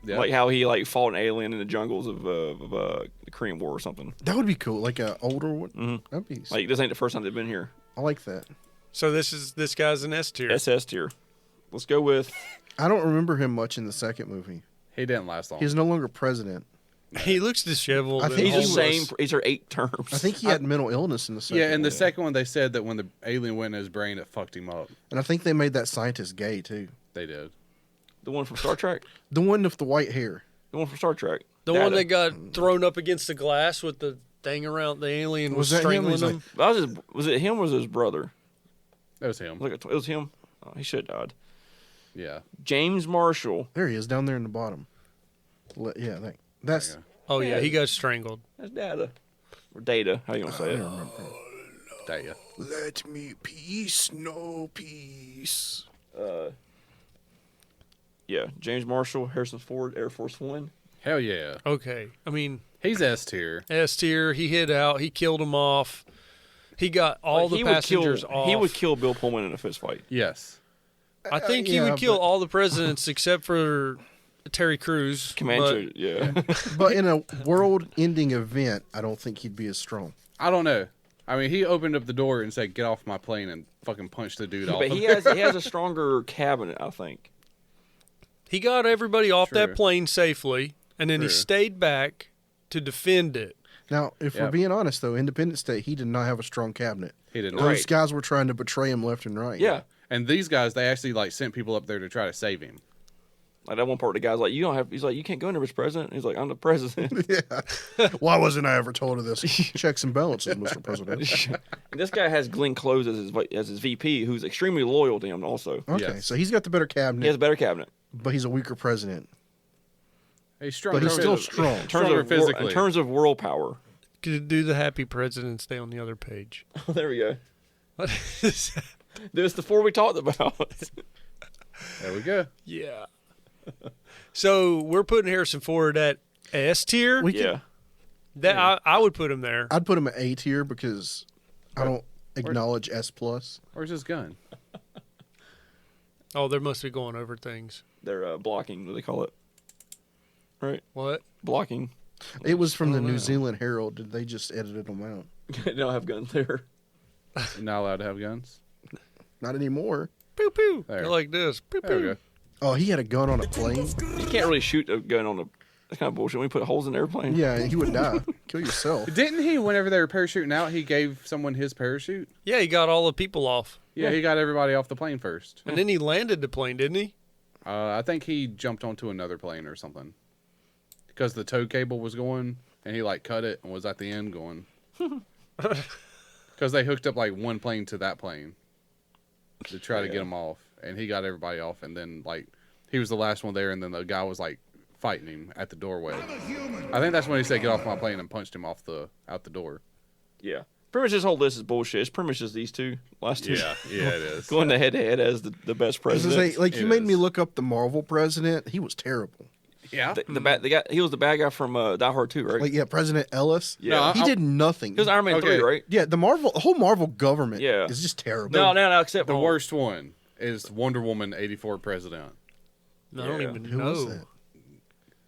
like how he fought an alien in the jungles of the Korean War or something. That would be cool, like an older one. Mm-hmm. That'd be like this ain't the first time they've been here. I like that. So this guy's an S tier. SS tier. Let's go with. I don't remember him much in the second movie. He didn't last long. He's no longer president. He looks disheveled. I think He's the same. He's her 8 terms. I think he had mental illness in the second. Yeah, in the one. second one, they said that when the alien went in his brain, it fucked him up. And I think they made that scientist gay too. They did. The one from Star Trek. The one with the white hair. The one from Star Trek. The one that got thrown up against the glass with the thing around the alien was that him? strangling He's him. Was it him or was it his brother? It was him. It was him. Oh, he should have died. Yeah. James Marshall. There he is, down there in the bottom. Yeah, that's. Oh yeah, he got strangled. That's Data. Or Data. How you gonna say it? Data. Let me peace, no peace. Yeah, James Marshall, Harrison Ford, Air Force One. Hell yeah. Okay, I mean he's S tier. S tier. He hid out. He killed him off. He got all the passengers off. He would kill Bill Pullman in a fist fight. Yes. I think he would kill all the presidents except for Terry Crews. Comanche, yeah. But in a world-ending event, I don't think he'd be as strong. I don't know. I mean, he opened up the door and said, "Get off my plane," and fucking punched the dude off. But he has a stronger cabinet, I think. He got everybody off True. that plane safely, and then he True. stayed back to defend it. Now, if we're being honest, though, Independence Day, he did not have a strong cabinet. He did not. Those guys were trying to betray him left and right. Yeah. And these guys, they actually sent people up there to try to save him. Like that one part, the guy's like, "You don't have." He's like, "You can't go in there, Mr. President." He's like, "I'm the president." Yeah. Why wasn't I ever told of this? Checks and balances, Mr. President. And this guy has Glenn Close as his VP, who's extremely loyal to him. Also, Okay, so he's got the better cabinet. he has a better cabinet. But he's a weaker president. He's strong. But he's still strong. In terms of world power. Could do the Happy President's Day on the other page. Oh, there we go. What is that? There's the 4 we talked about. There we go. Yeah. So we're putting Harrison Ford at S tier. Yeah. That I would put him there. I'd put him at A tier because I don't acknowledge S plus. Where's his gun? Oh, they must be going over things. They're blocking. What do they call it? Right. What? Blocking. It was from the New Zealand Herald. Did they just edited them out? They don't have guns there. You're not allowed to have guns. Not anymore. Pew pew. There. They're like this. Pew There we pew. go. Oh, he had a gun on a plane? You can't really shoot a gun on a. That's kind of bullshit. When you put holes in the airplane. Yeah, he would die. Kill yourself. Didn't he, whenever they were parachuting out, he gave someone his parachute? Yeah, he got all the people off. Yeah, he got everybody off the plane first. And then he landed the plane, didn't he? I think he jumped onto another plane or something. Because the tow cable was going, and he cut it and was at the end going. Because they hooked up one plane to that plane to try to get him off. And he got everybody off, and then he was the last one there, and then the guy was fighting him at the doorway. I think that's when he said, "Get off my plane," and punched him out the door. Yeah. Pretty much this whole list is bullshit. It's pretty much just these last two. Yeah, it is. Going head to head as the best president. Like you made me look up the Marvel president. He was terrible. Yeah. The guy, he was the bad guy from Die Hard 2, right? Like, yeah, President Ellis. Yeah. He did nothing. He was Iron Man 3, right? Yeah, the whole Marvel government Yeah. is just terrible. No, except the worst one is Wonder Woman 84 president. No, I don't even Who was know. that?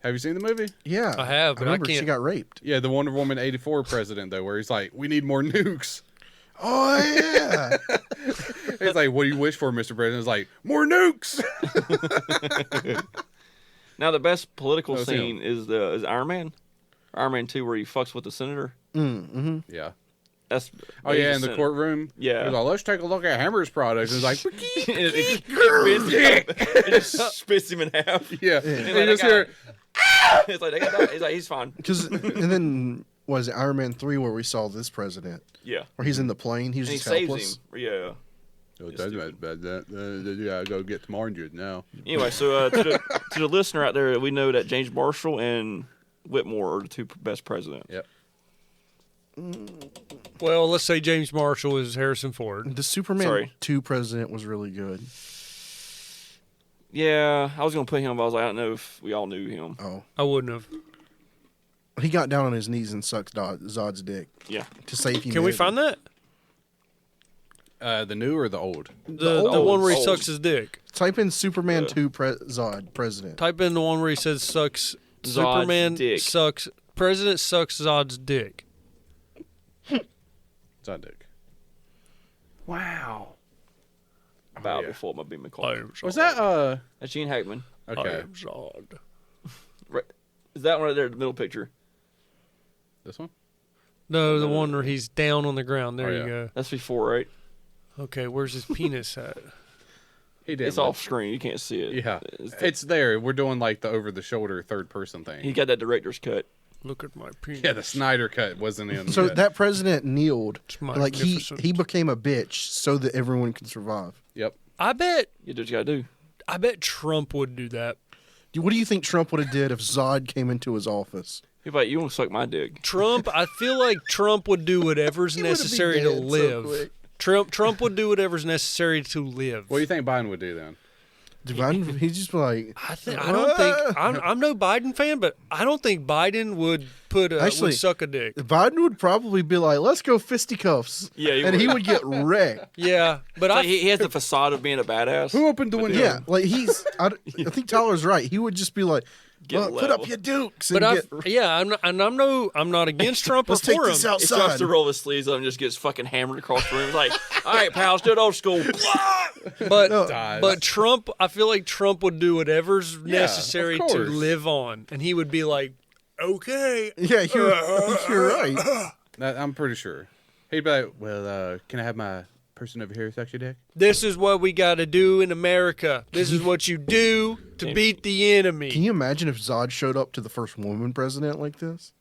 Have you seen the movie? Yeah, I have, but I remember can't. she got raped. Yeah, the Wonder Woman 84 president, though, where he's like, "We need more nukes." Oh, yeah. He's like, "What do you wish for, Mr. President?" It's like, "More nukes." Now the best political No, it's scene is Iron Man, Iron Man 2, where he fucks with the senator. Mm-hmm. Yeah. That's in the courtroom. Yeah. He's like, "Let's take a look at Hammer's products." And it's like, it just spits him in half. yeah. And And you just hear, it's like, they got that. He's like, he's fine. And then was it Iron Man 3 where we saw this president? Yeah. Where he's in the plane. He was And he just saves helpless. him. Yeah. "Oh, that's bad. Yeah, go get some oranges now." Anyway, so to the listener out there, we know that James Marshall and Whitmore are the two best presidents. Yep. Well, let's say James Marshall is Harrison Ford. The Superman Sorry. 2 president was really good. Yeah, I was gonna put him, but I was like, I don't know if we all knew him. Oh. I wouldn't have. He got down on his knees and sucked Zod's dick. Yeah. To save humanity. Can we find that? The new or the old? The one where he sucks his dick. Type in Superman 2 Zod president. Type in the one where he says sucks. Zod's Superman dick. sucks. President sucks Zod's dick. Zod dick. Wow. Bow before my beam call. Was that That's Gene Hackman. Okay. Zod. Right. Is that one right there, the middle picture? This one? No, the one where he's down on the ground. There Oh, you yeah. go. That's before, right? Okay, where's his penis at? He did. It's off screen. You can't see it. Yeah. It's there. We're doing like the over the shoulder third person thing. He got that director's cut. Look at my penis. Yeah, the Snyder cut wasn't in. So yet. that president kneeled. It's Like magnificent. he became a bitch so that everyone could survive. Yep. I bet. You do what you gotta do. I bet Trump would do that. What do you think Trump would have did if Zod came into his office? He's like, you want to suck my dick? Trump, I feel like Trump would do whatever's necessary to live. Trump would do whatever's necessary to live. What do you think Biden would do then? Biden, he's just like. I don't think I'm no Biden fan, but I don't think Biden would Actually, would suck a dick. Biden would probably be like, "Let's go fisticuffs." Yeah, he would get wrecked. Yeah, but Like, he has the facade of being a badass. Who opened the window? Yeah, like I think Tyler's right. He would just be like, Get put up level. your dukes. But And I'm not against Trump or Let's take for this him. He starts outside. to roll his sleeves up and just gets fucking hammered across the room. He's like, all right, pals, do it old school. But Trump, I feel like Trump would do whatever's necessary of to course. live on, and he would be like, okay. Yeah, you're right. I'm pretty sure. He'd be like, "Well, can I have my person over here suck your dick?" This is what we got to do in America. This is what you do to beat the enemy. Can you imagine if Zod showed up to the first woman president like this?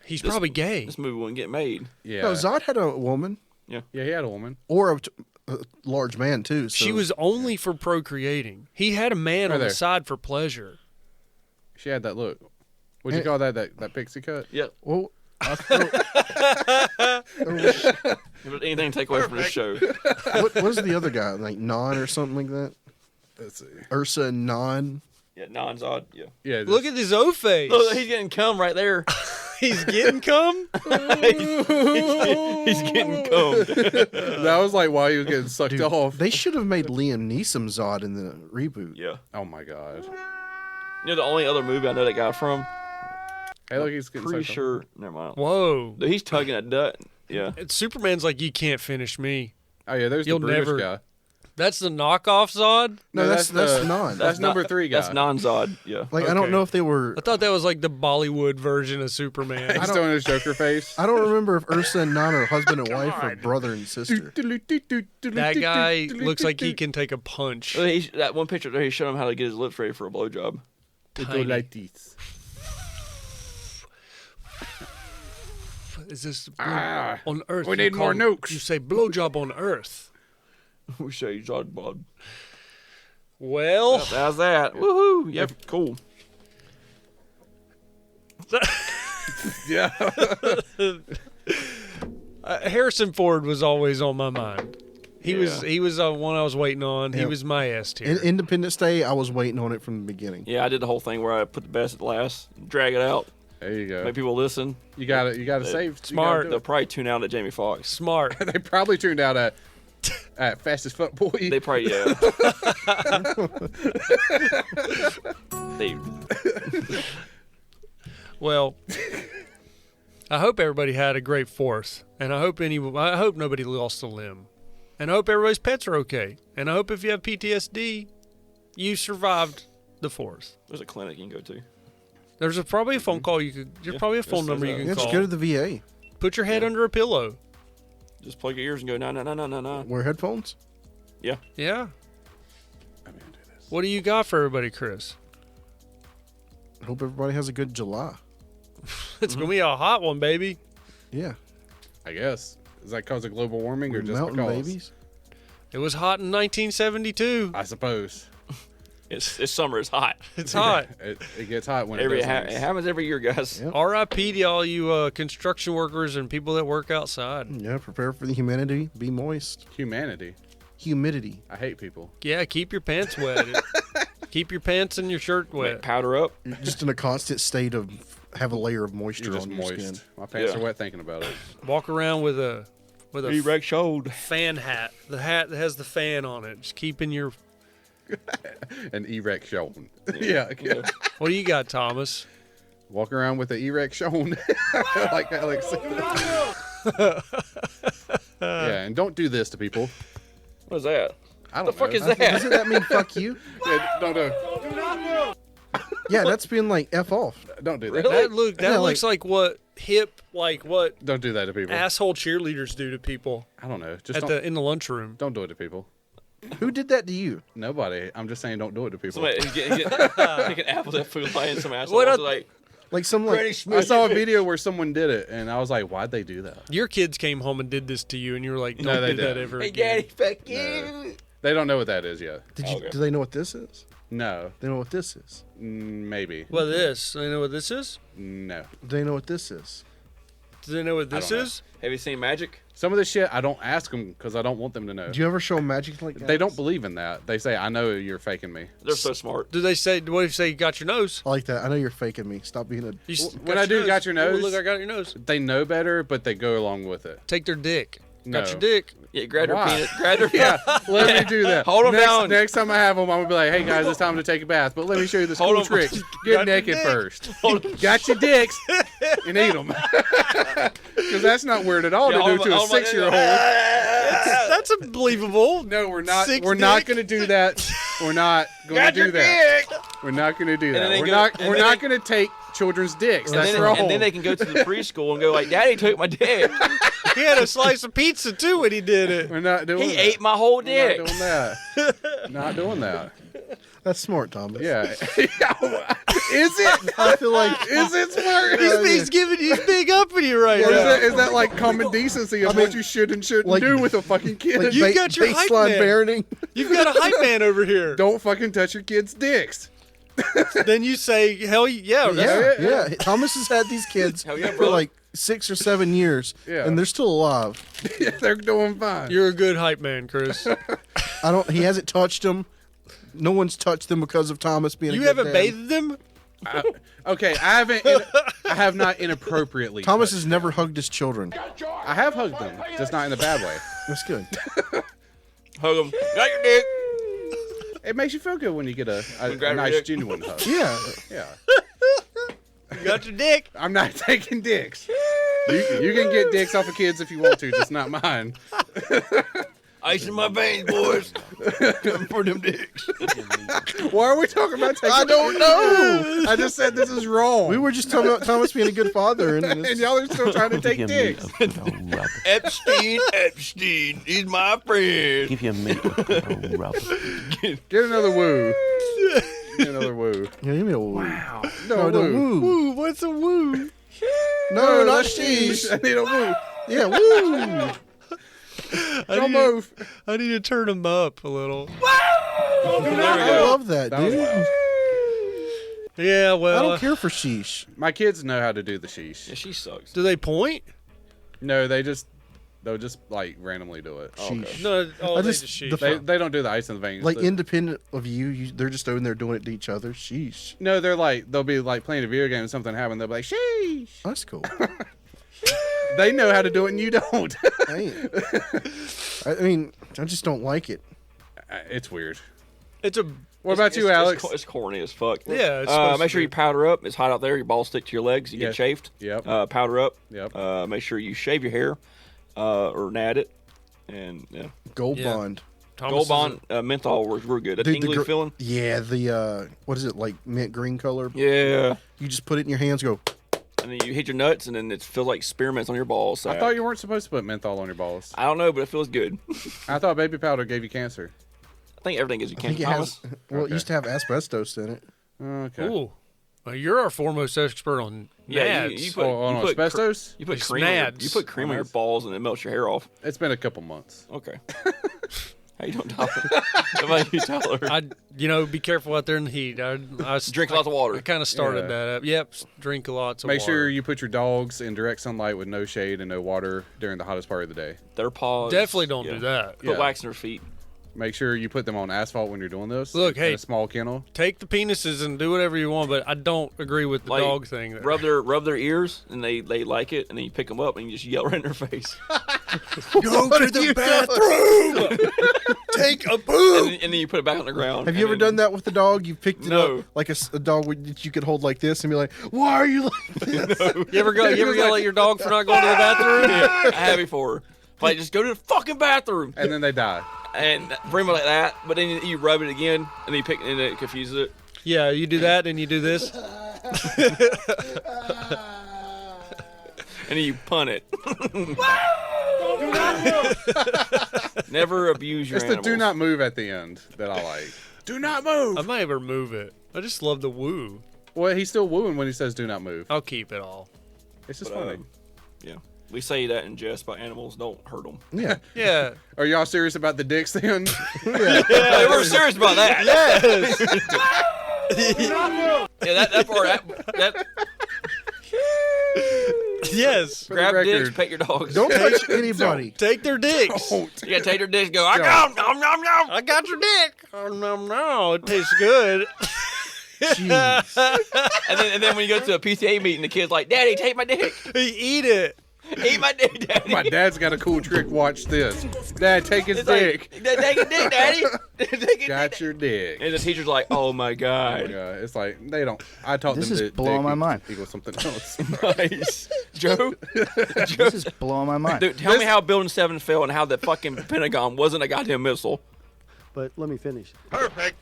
He's probably gay. This movie wouldn't get made. Yeah. No, Zod had a woman Yeah, he had a woman. or a large man too. So. She was only for procreating. He had a man Right on the there. side for pleasure. She had that look. What'd you call that? That pixie cut? Yep. Well, Anything to take away from this show. what was the other guy? Like Non or something like that? Let's see. Ursa and Non. Yeah, non-Zod. Yeah. Yeah. Look at his O face. Look, he's getting cum right there. He's getting cum? He's getting cummed. That was like while he was getting sucked Dude, off. they should have made Liam Neeson Zod in the reboot. Yeah. Oh my god. You know the only other movie I know that guy from? Hey, look, he's getting Pretty sucked off. sure. Never mind. Whoa. Dude, he's tugging a nut. Yeah. Superman's like, you can't finish me. Oh yeah, there's You'll the British never- guy. That's the knockoff Zod? No, that's the- Non. That's number 3 guy. That's non-Zod. Yeah. Like I don't Okay. know if they were. I thought that was like the Bollywood version of Superman. He's doing his Joker face. I don't remember if Ursa and Non are husband and wife or brother and sister. That guy looks like he can take a punch. That one picture there, he showed him how to get his lips ready for a blowjob. They go Tiny. like this. Is this On Earth? we You need more call- nukes. You say blowjob on Earth. We show you Zod Bob. Well, How's that? Woohoo! Yep, cool. Yeah. Harrison Ford was always on my mind. He was one I was waiting on. He Yep. was my S tier. Independence Day, I was waiting on it from the beginning. Yeah, I did the whole thing where I put the best at last, drag it out, There you go. make people listen. You got to save. Smart. They'll probably tune out at Jamie Foxx. Smart. They probably tuned out at Fastest Fuck Boy. They probably yeah. they Well, I hope everybody had a great 4th, and I hope nobody lost a limb, and I hope everybody's pets are okay, and I hope if you have PTSD, you survived the 4th. there's a clinic you can go to. There's probably a phone call you could. There's probably a phone number you can Let's call. go to the VA. Put your head under a pillow. Just plug your ears and go no. Wear headphones. Yeah. I'm gonna do this. What do you got for everybody, Chris? Hope everybody has a good July. It's gonna be a hot one, baby. Yeah. I guess. Is that because of global warming or We're just mountain because? babies. It was hot in 1972. I suppose. It's summer. It's hot. It's hot. It gets hot when It it does. happens every year, guys. Yep. R.I.P. to all you construction workers and people that work outside. Yeah, prepare for the humidity. Be moist. Humanity. Humidity. I hate people. Yeah, keep your pants wet. Keep your pants and your shirt wet. Powder up. You're just in a constant state of have a layer of moisture You're just on your moist. skin. My pants Yeah. are wet thinking about it. Walk around with a Erect shoulder. fan hat. The hat that has the fan on it. Just keeping your. An erect shown. Yeah. What do you got, Thomas? Walk around with an erect shown. like Alex. Yeah, and don't do this to people. What is that? I don't The fuck know. is that? Doesn't that mean fuck you? Yeah, don't Yeah, that's being like F off. don't do that. Really? That looks like what what Don't do that to people. asshole cheerleaders do to people I don't know. Just in the lunchroom. don't do it to people. Who did that to you? Nobody. I'm just saying don't do it to people. Somebody taking apples at food lion. Some asshole. What was a- like, Like some like I saw a video where someone did it, and I was like, "Why'd they do that?" Your kids came home and did this to you, and you were like, "Don't No, they do that didn't. ever hey, again." daddy, fuck you. They don't know what that is yet. Did you? Okay. Do they know what this is? No, They know what this is. maybe. What this? Do they know what this is? No. Do they know what this is? Do they know what this don't know. is? Have you seen Magic? Some of the shit I don't ask them because I don't want them to know. Do you ever show magic like that? They don't believe in that. They say, "I know you're faking me." They're so smart. Do they say? What if you say you got your nose? I like that. I know you're faking me. Stop being a. You when I do got your Oh, nose- look, I got your nose. They know better, but they go along with it. Take their dick. No. Got your dick. Yeah, grab her Why? penis. Grab her. Yeah, let me do that. Hold 'em down. Next time I have them, I'm gonna be like, "Hey guys, it's time to take a bath." But let me show you this Hold cool 'em. trick. Got Get your naked dick. first. Got your dicks and eat them. Because that's not weird at all Yeah, to hold do on, to a hold on. 6-year-old. That's unbelievable. No, we're not. Six We're not dick. going to do that. We're not going to Got do your that. dick. We're not going to do And that. then they We're go- not. and We're then not they- going to take children's dicks. And That's then, wrong. and then they can go to the preschool and go like, "Daddy took my dick. He had a slice of pizza too when he did it. We're not doing He that. ate my whole We're dick." not doing that. Not doing that. That's smart, Thomas. Yeah. Is it? I feel like Is it smart? He's big upping you right Or now. is that like common decency of what you should and shouldn't like- do with a fucking kid? like You got your hype baseline man. parenting. You've got a hype man over here. Don't fucking touch your kids' dicks. Then you say, "Hell yeah!" Yeah. Don't has had these kids Hell yeah, for bro. like 6 or 7 years, Yeah. and they're still alive. They're doing fine. You're a good hype man, Chris. He hasn't touched them. No one's touched them because of Thomas being. You a good haven't dad. bathed them. Okay, I have not inappropriately. Thomas touched has never hugged his children. I have hugged them, just not in a bad way. That's good. Hug him. Got your dick. It makes you feel good when you get a grab your nice, dick. genuine hug. Yeah. Yeah. You got your dick. I'm not taking dicks. You can get dicks off of kids if you want to, just not mine. Ice in my veins, boys. Coming for them dicks. Why are we talking about taking I don't know. I just said this is wrong. We were just talking about Thomas being a good father, and and y'all are still trying to take dicks. Epstein, he's my friend. Give your meat a good rub. Get another woo. Get another woo. yeah, give me a woo. Wow. No, No, woo. woo. Woo, what's a woo? No, not that's sheesh. I need a woo. Yeah, woo. Don't move. I need to turn him up a little. I love that, That was dude. loud. Yeah, well, I don't care for sheesh. My kids know how to do the sheesh. Yeah, she sucks. Do they point? No, they'll just like randomly do it. Sheesh. No, I they just- just sheesh. They don't do the ice in the veins. Like The- independent of they're just in there doing it to each other. Sheesh. no, they'll be like playing a video game and something happened. They'll be like, sheesh. That's cool. They know how to do it and you don't. I mean, I just don't like it. It's weird. It's a. What about you, Alex? It's corny as fuck. Yeah. It's supposed Make to sure be. you powder up. It's hot out there. Your balls stick to your legs. You Yeah. get chafed. Yep. Powder up. Yep. Make sure you shave your hair, or nat it, and yeah. Gold Yeah. Bond. Thomas Gold is Bond menthol works real good. That Dude, tingly feeling. Yeah, the what is it, like mint green color? Yeah. You just put it in your hands, go. And then you hit your nuts, and then it feels like spearmints on your balls. I thought you weren't supposed to put menthol on your balls. I don't know, but it feels good. I thought baby powder gave you cancer. I think everything gives you I think cancer. it has. Well, it used to have asbestos in it. Okay. Ooh. Well, you're our foremost expert on Yeah, nads. you put, on you put asbestos? You put It's cream. On your, nads. you put cream on your balls, and it melts your hair off. It's been a couple months. Okay. How you doing, Tyler? How about you, Tyler? Be careful out there in the heat. I Drink lots of water. I kind of started Yeah. that up. Yep, drink lots of Make water. sure you put your dogs in direct sunlight with no shade and no water during the hottest part of the day. Their paws. Definitely don't do that. Put wax in their feet. Make sure you put them on asphalt when you're doing this. Look, in hey. a small kennel. Take the penises and do whatever you want, but I don't agree with the Like, dog thing. There. Rub their ears, and they like it, and then you pick them up and you just yell right in their face. Go to the bathroom. Take a poo. And then you put it back on the ground. Have you ever done that with the dog? You picked it No. up like a dog that you could hold like this and be like, "Why are you like this?" You ever yell at your dog for not going to the bathroom? Yeah, I have before. Like, just go to the fucking bathroom. And then they die. And bring it like that, but then you rub it again, and then you pick, and it confuses it. Yeah, you do that and you do this. And then you punt it. Never abuse your It's the animals. do not move at the end that I like. Do not move. I might ever move it. I just love the woo. Well, he's still wooing when he says do not move. I'll keep it all. It's just But, funny. Yeah. We say that in jest, but animals don't hurt them. Yeah. Yeah. Are y'all serious about the dicks then? Yeah, we're serious about that. Yes. Yeah, that part. That Yes. grab record. dicks, pet your dogs. Don't touch anybody. Take their dicks. You gotta take their dicks. Go. I got 'em, nom nom nom. I got your dick. Oh no, it tastes good. Jeez. And then when you go to a PTA meeting, the kid's like, "Daddy, take my dick. Eat it. Eat my dick, Daddy." My dad's got a cool trick. Watch this. Dad, take his It's dick. like, take a dick, Daddy. Take a Got dick. your dick. And the teacher's like, "Oh my Oh my god, God. It's like they don't. I taught This them is that blowing dick my mind. equals something else. nice, Joe." This is blowing my mind. Dude, tell me how Building 7 fell and how the fucking Pentagon wasn't a goddamn missile. But let me finish. Perfect.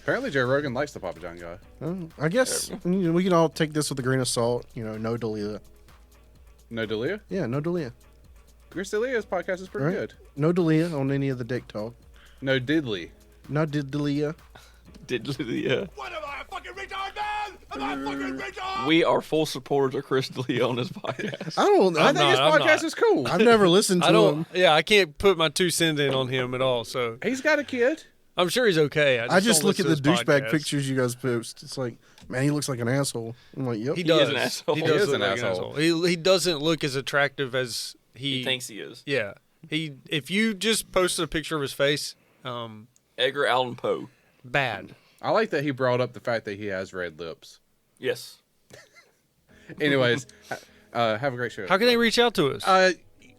Apparently, Joe Rogan likes the Papa John guy. I guess we can all take this with a grain of salt. No Dalia. No Dalia? Yeah, no Dalia. Chris D'Elia's podcast is pretty Right? good. No Dalia on any of the dick talk. No Diddley. No Dalia. Yeah. What am I, a fucking retard, man? Am I a fucking retard? We are full supporters of Chris D'Elia on this podcast. I don't. I think his I'm podcast is cool. I've never listened to I don't. him. Yeah, I can't put my 2 cents in on him at all. So He's got a kid. I'm sure he's okay. I just don't look at the listen to his douchebag podcast. pictures you guys post. It's like, man, he looks like an asshole. I'm like, yep. He He does. is an asshole. He He does is look an like asshole. He doesn't look as attractive as He thinks he is. Yeah. If you just posted a picture of his face, Edgar Allan Poe. bad. I like that he brought up the fact that he has red lips. Yes. Anyways, have a great show. How can they reach out to us?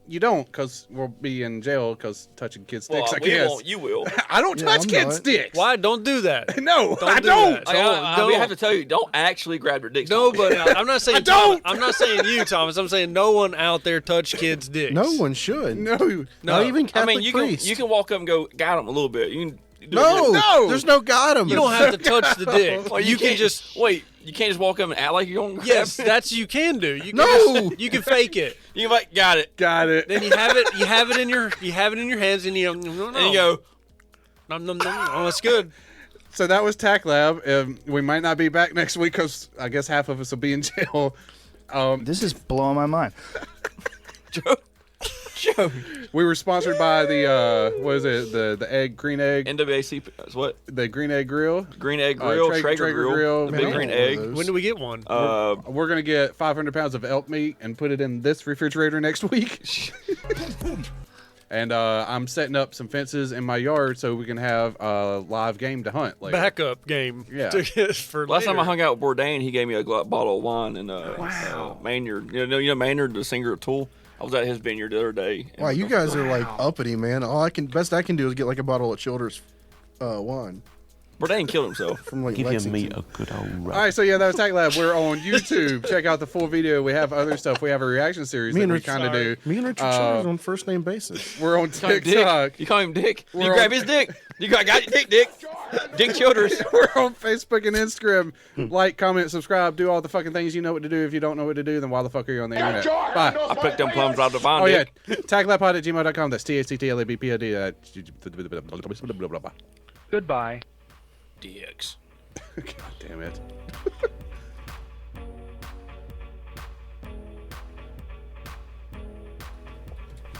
You don't, because we'll be in jail because touching kids' Well, dicks, I we guess. won't. You will. I don't Yeah, touch I'm kids' not. dicks. Why? Don't do that. No, I do don't. that. Like, I Don't. have to tell you, don't actually grab your dick. No, but I'm not saying. I don't. I'm not saying you, Thomas. I'm saying no one out there touch kids' dicks. No one should. No. Not even Catholic I mean, you priests. can walk up and go, got him a little bit. You can do No, No. there's no got him. You don't have to touch the dick. Well, you can can't just. wait. You can't just walk up and act like you're going. Yes, that's you can do. You can No! just, you can fake it. You can like got it. Got it. Then you have it. You have it in your. You have it in your hands, and you. And you go. Nom, nom, nom. Oh, that's good. So that was TACT Lab. We might not be back next week because I guess half of us will be in jail. This is blowing my mind. Joe. We were sponsored by the what is it? The egg, green egg. NWAC is what? The Green Egg Grill. Green Egg Grill, Traeger Grill, the big green egg. When do we get one? We're gonna get 500 pounds of elk meat and put it in this refrigerator next week. And I'm setting up some fences in my yard so we can have a live game to hunt later. Backup game. Yeah. For Last later. time I hung out with Bourdain, he gave me a bottle of wine and Maynard. You know Maynard, the singer of Tool. I was at his vineyard the other day. Wow, you guys are like uppity, man. Best I can do is get like a bottle of Childers wine. Bourdain killed himself. From like Give Lexington. your meat a good old rub. All right, so yeah, that was TACT Lab. We're on YouTube. Check out the full video. We have other stuff. We have a reaction series that we kind of do. Me and Richard Childers on first name basis. We're on You call him TikTok. Dick. You call him Dick. We're You grab on- his dick. You got your dick, Dick. Dick Childers. We're on Facebook and Instagram. Like, comment, subscribe, do all the fucking things you know what to do. If you don't know what to do, then why the fuck are you on the internet? Bye. I picked them plums out of the vine, Oh yeah, Dick. TACTLabPod@gmail.com. That's TACTLABPOD. Goodbye. DX. God damn it.